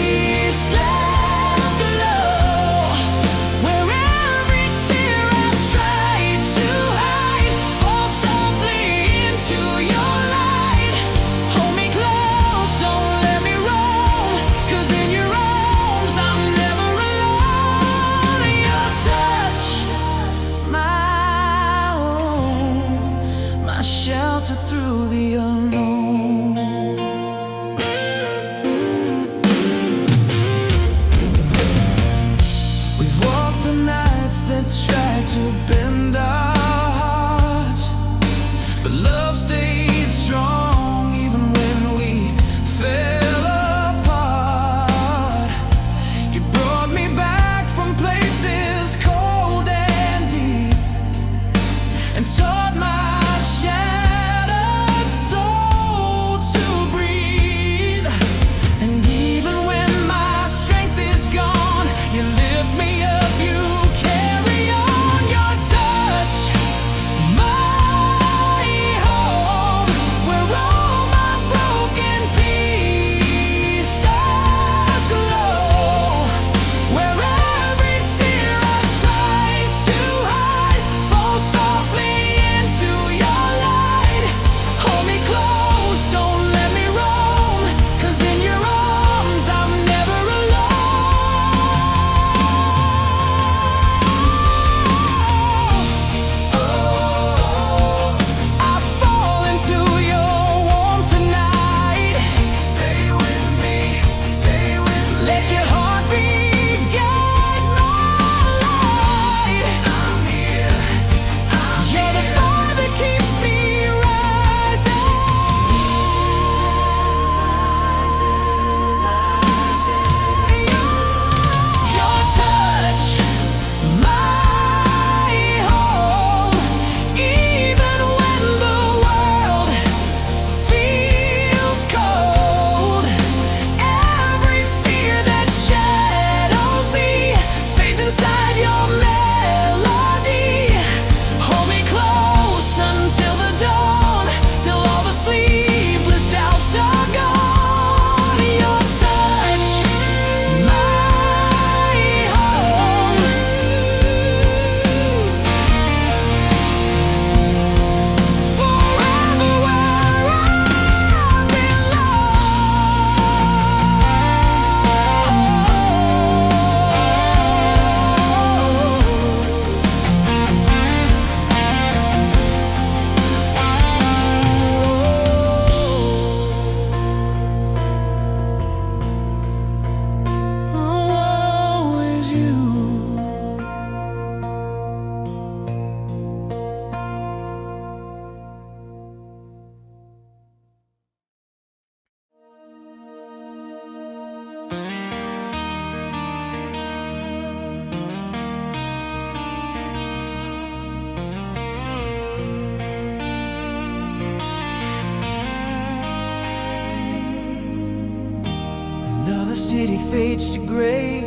city fades to gray.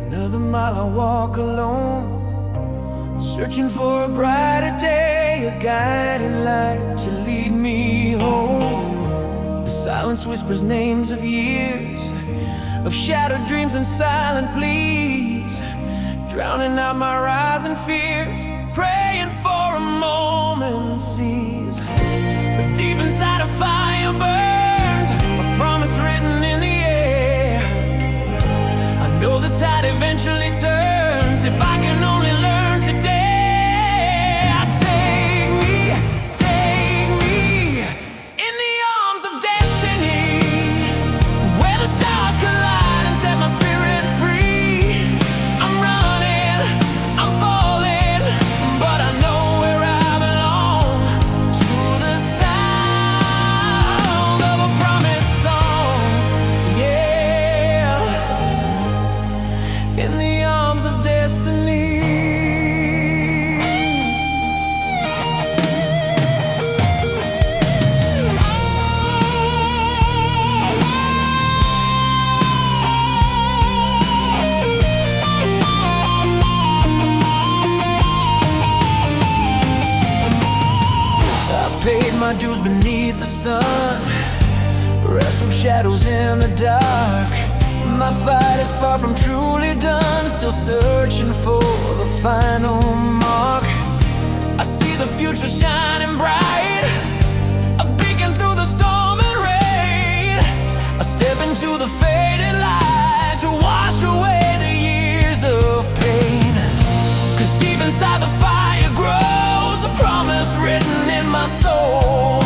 Another mile I walk alone, searching for a brighter day, a guiding light to lead me home. The silence whispers names of years, of shattered dreams and silent pleas, drowning out my rising fears, praying for a moment cease. But deep inside a fire burns, a promise written in the air. I know the tide eventually turns if I can only learn today. Take me in the arms of destiny, where the stars collide and set my spirit free. I'm running, I'm falling, but I know where I belong, to the sound of a promise song. Yeah, in the arms of destiny. I've paid my dues beneath the sun, wrestled shadows in the dark. My fight is far from truly done, still searching for the final mark. I see the future shining bright, a beacon through the storm and rain. I step into the faded light to wash away the years of pain. 'Cause deep inside the fire grows a promise written in my soul.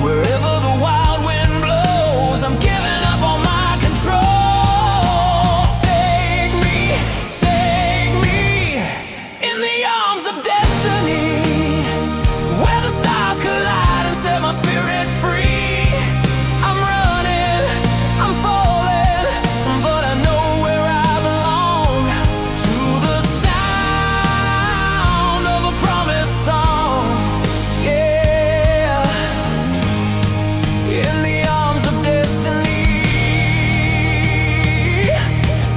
Wherever the wild wind blows, I'm giving up on my control. Take me in the arms of destiny, where the stars collide and set my spirit free. I'm running, I'm falling, but I know where I belong, to the sound of a promise song. Yeah, in the arms of destiny.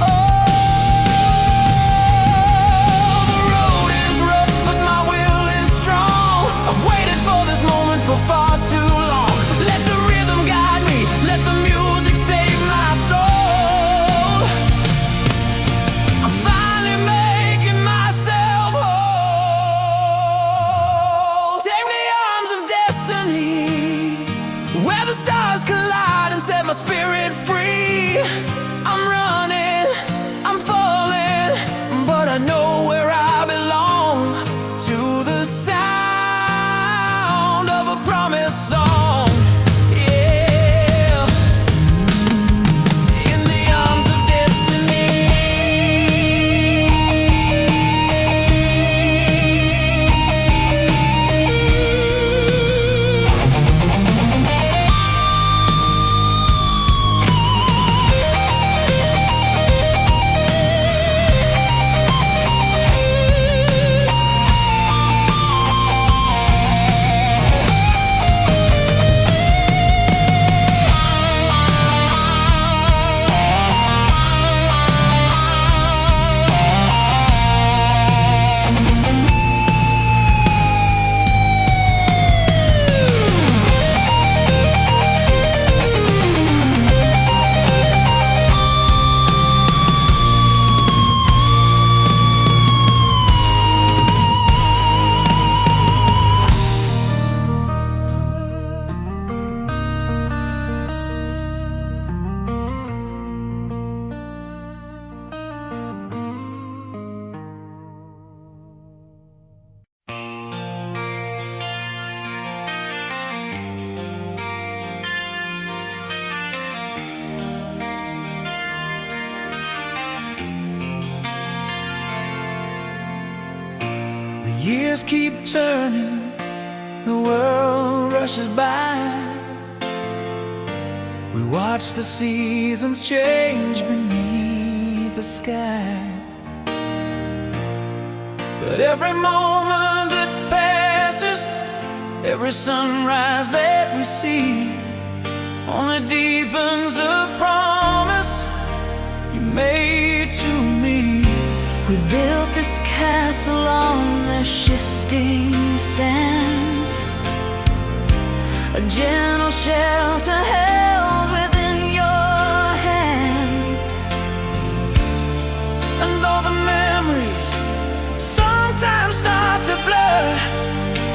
Oh, the road is rough, but my will is strong. I've waited for this moment for far too long. Let the rhythm guide me, let the music save my soul. I'm finally making myself whole. Take me arms of destiny, where the stars collide and set my spirit free. I'm running, I'm falling, but I know where I belong, to the sound of a promise song. Yeah, in the arms of destiny. Years keep turning, the world rushes by. We watch the seasons change beneath the sky. But every moment that passes, every sunrise that we see, only deepens the promise drifting sand, a gentle shelter held within your hand. And though the memories sometimes start to blur,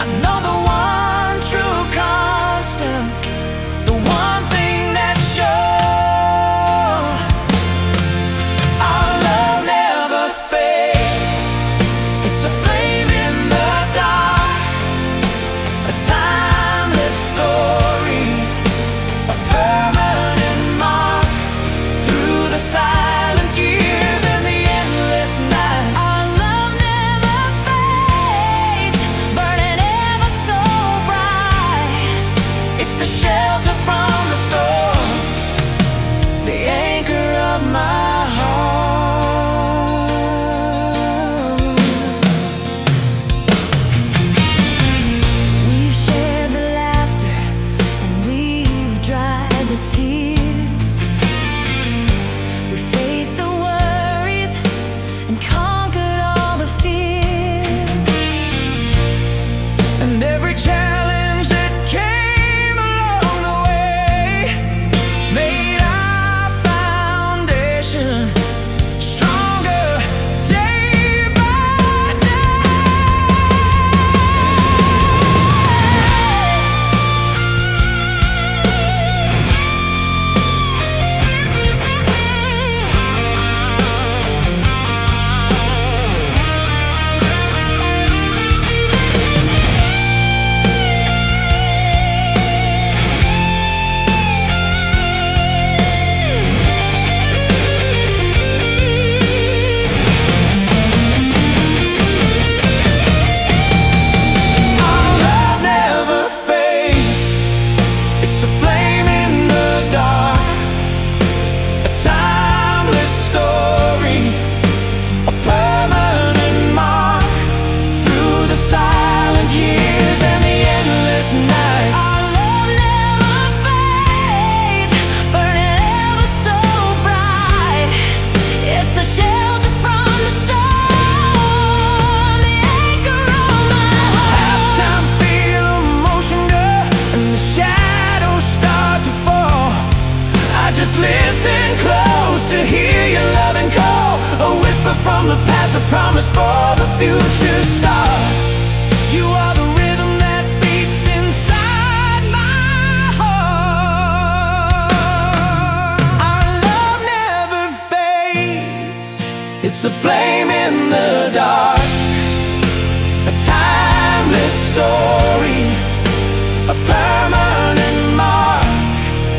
I know the one true constant, the one thing that's sure, our love never fades. It's a flame in the dark, a timeless story, a permanent mark through the silent years and the endless night. Our love never fades, burning ever so bright. It's the shelter from the storm, the anchor of my heart. We've shared the laughter and we've dried the tears. We faced the worries and conquered all the fears. And every challenge that came along the way made our foundation stronger day by Our love never fades. It's a flame in the dark, a timeless story, a permanent mark through the silent years and the endless nights. Our love never fades, burning ever so bright. It's the shelter from the storm, the anchor of my heart. Halftime feel emotion, girl, and the shadows start to fall. I just listen close to hear your loving call, a whisper from the past, a promise for the future star. You are the rhythm that beats inside my heart. Our love never fades. It's a flame in the dark, a timeless story, a permanent mark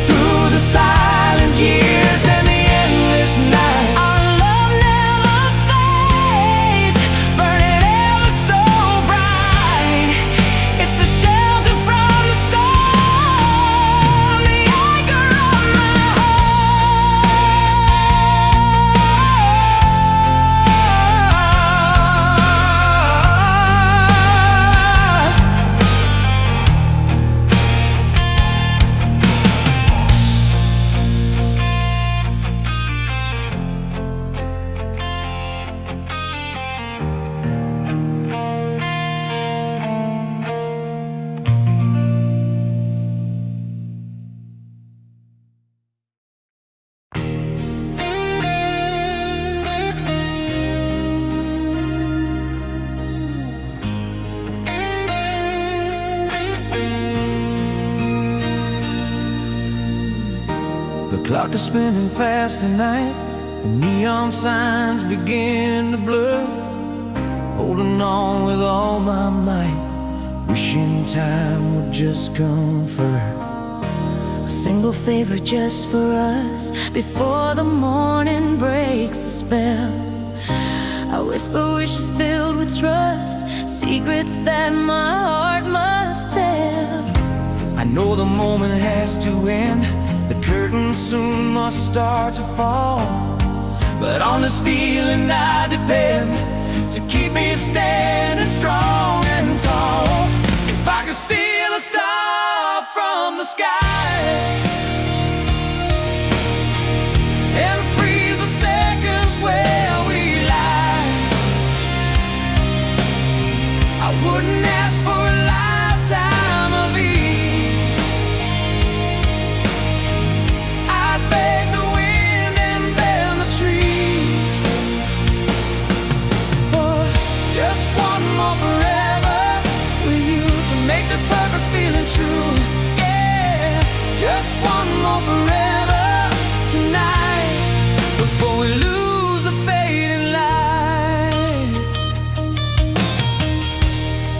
through the silent years and the endless nights. Our love never fades, burning ever so bright. It's the shelter from the storm, the anchor of my The clock is spinning fast tonight, the neon signs begin to blur. Holding on with all my might, wishing time would just come for her. A single favor just for us before the morning breaks the spell. I whisper wishes filled with trust, secrets that my heart must tell. I know the moment has to end, the curtain soon must start to fall. But on this feeling I depend, to keep me standing strong and tall. If I could steal a star from the sky and freeze the seconds where we lie, I wouldn't more forever tonight, before we lose the fading light.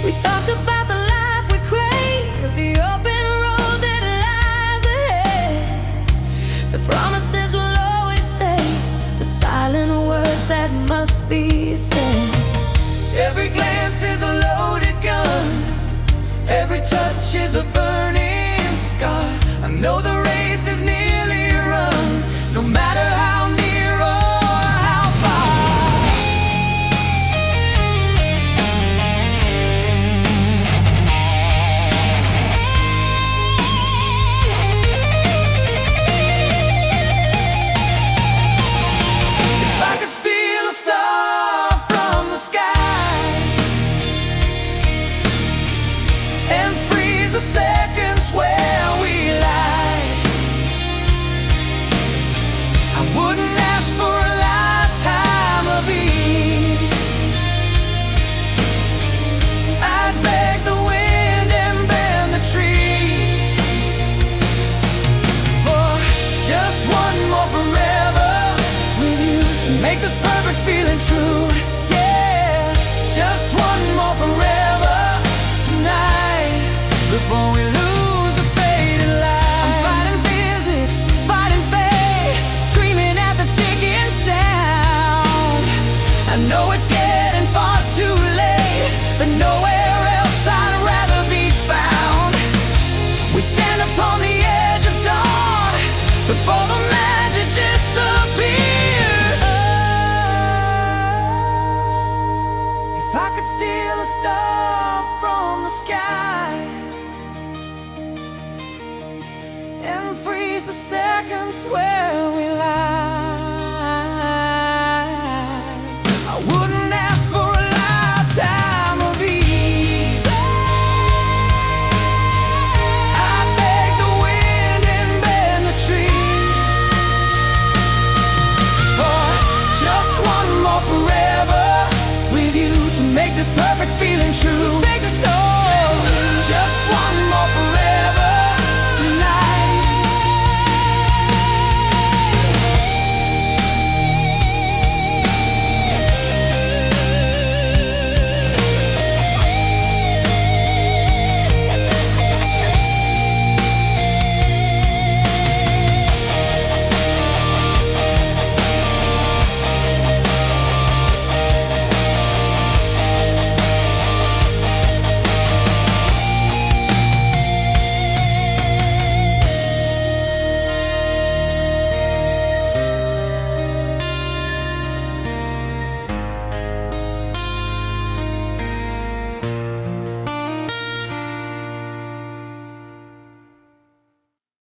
We talked about the life we crave, the open road that lies ahead, the promises we'll always say, the silent words that must be said. Every glance is a loaded gun, every touch is a burning scar. I know the race is nearly run, no matter how near or how far. If I could steal a star from the sky and freeze the seconds where we lie, I wouldn't ask for a lifetime of ease. I'd beg the wind and bend the trees for just one more forever with you, to make this perfect feeling true. Yeah, just one more forever tonight, before we lose the fading light. I'm fighting physics, fighting fate, screaming at the ticking sound. I know it's getting far too late, but nowhere else I'd rather be found. We stand upon the edge of dawn, before the magic disappears. If I could steal a star from the sky and freeze the seconds where we lie,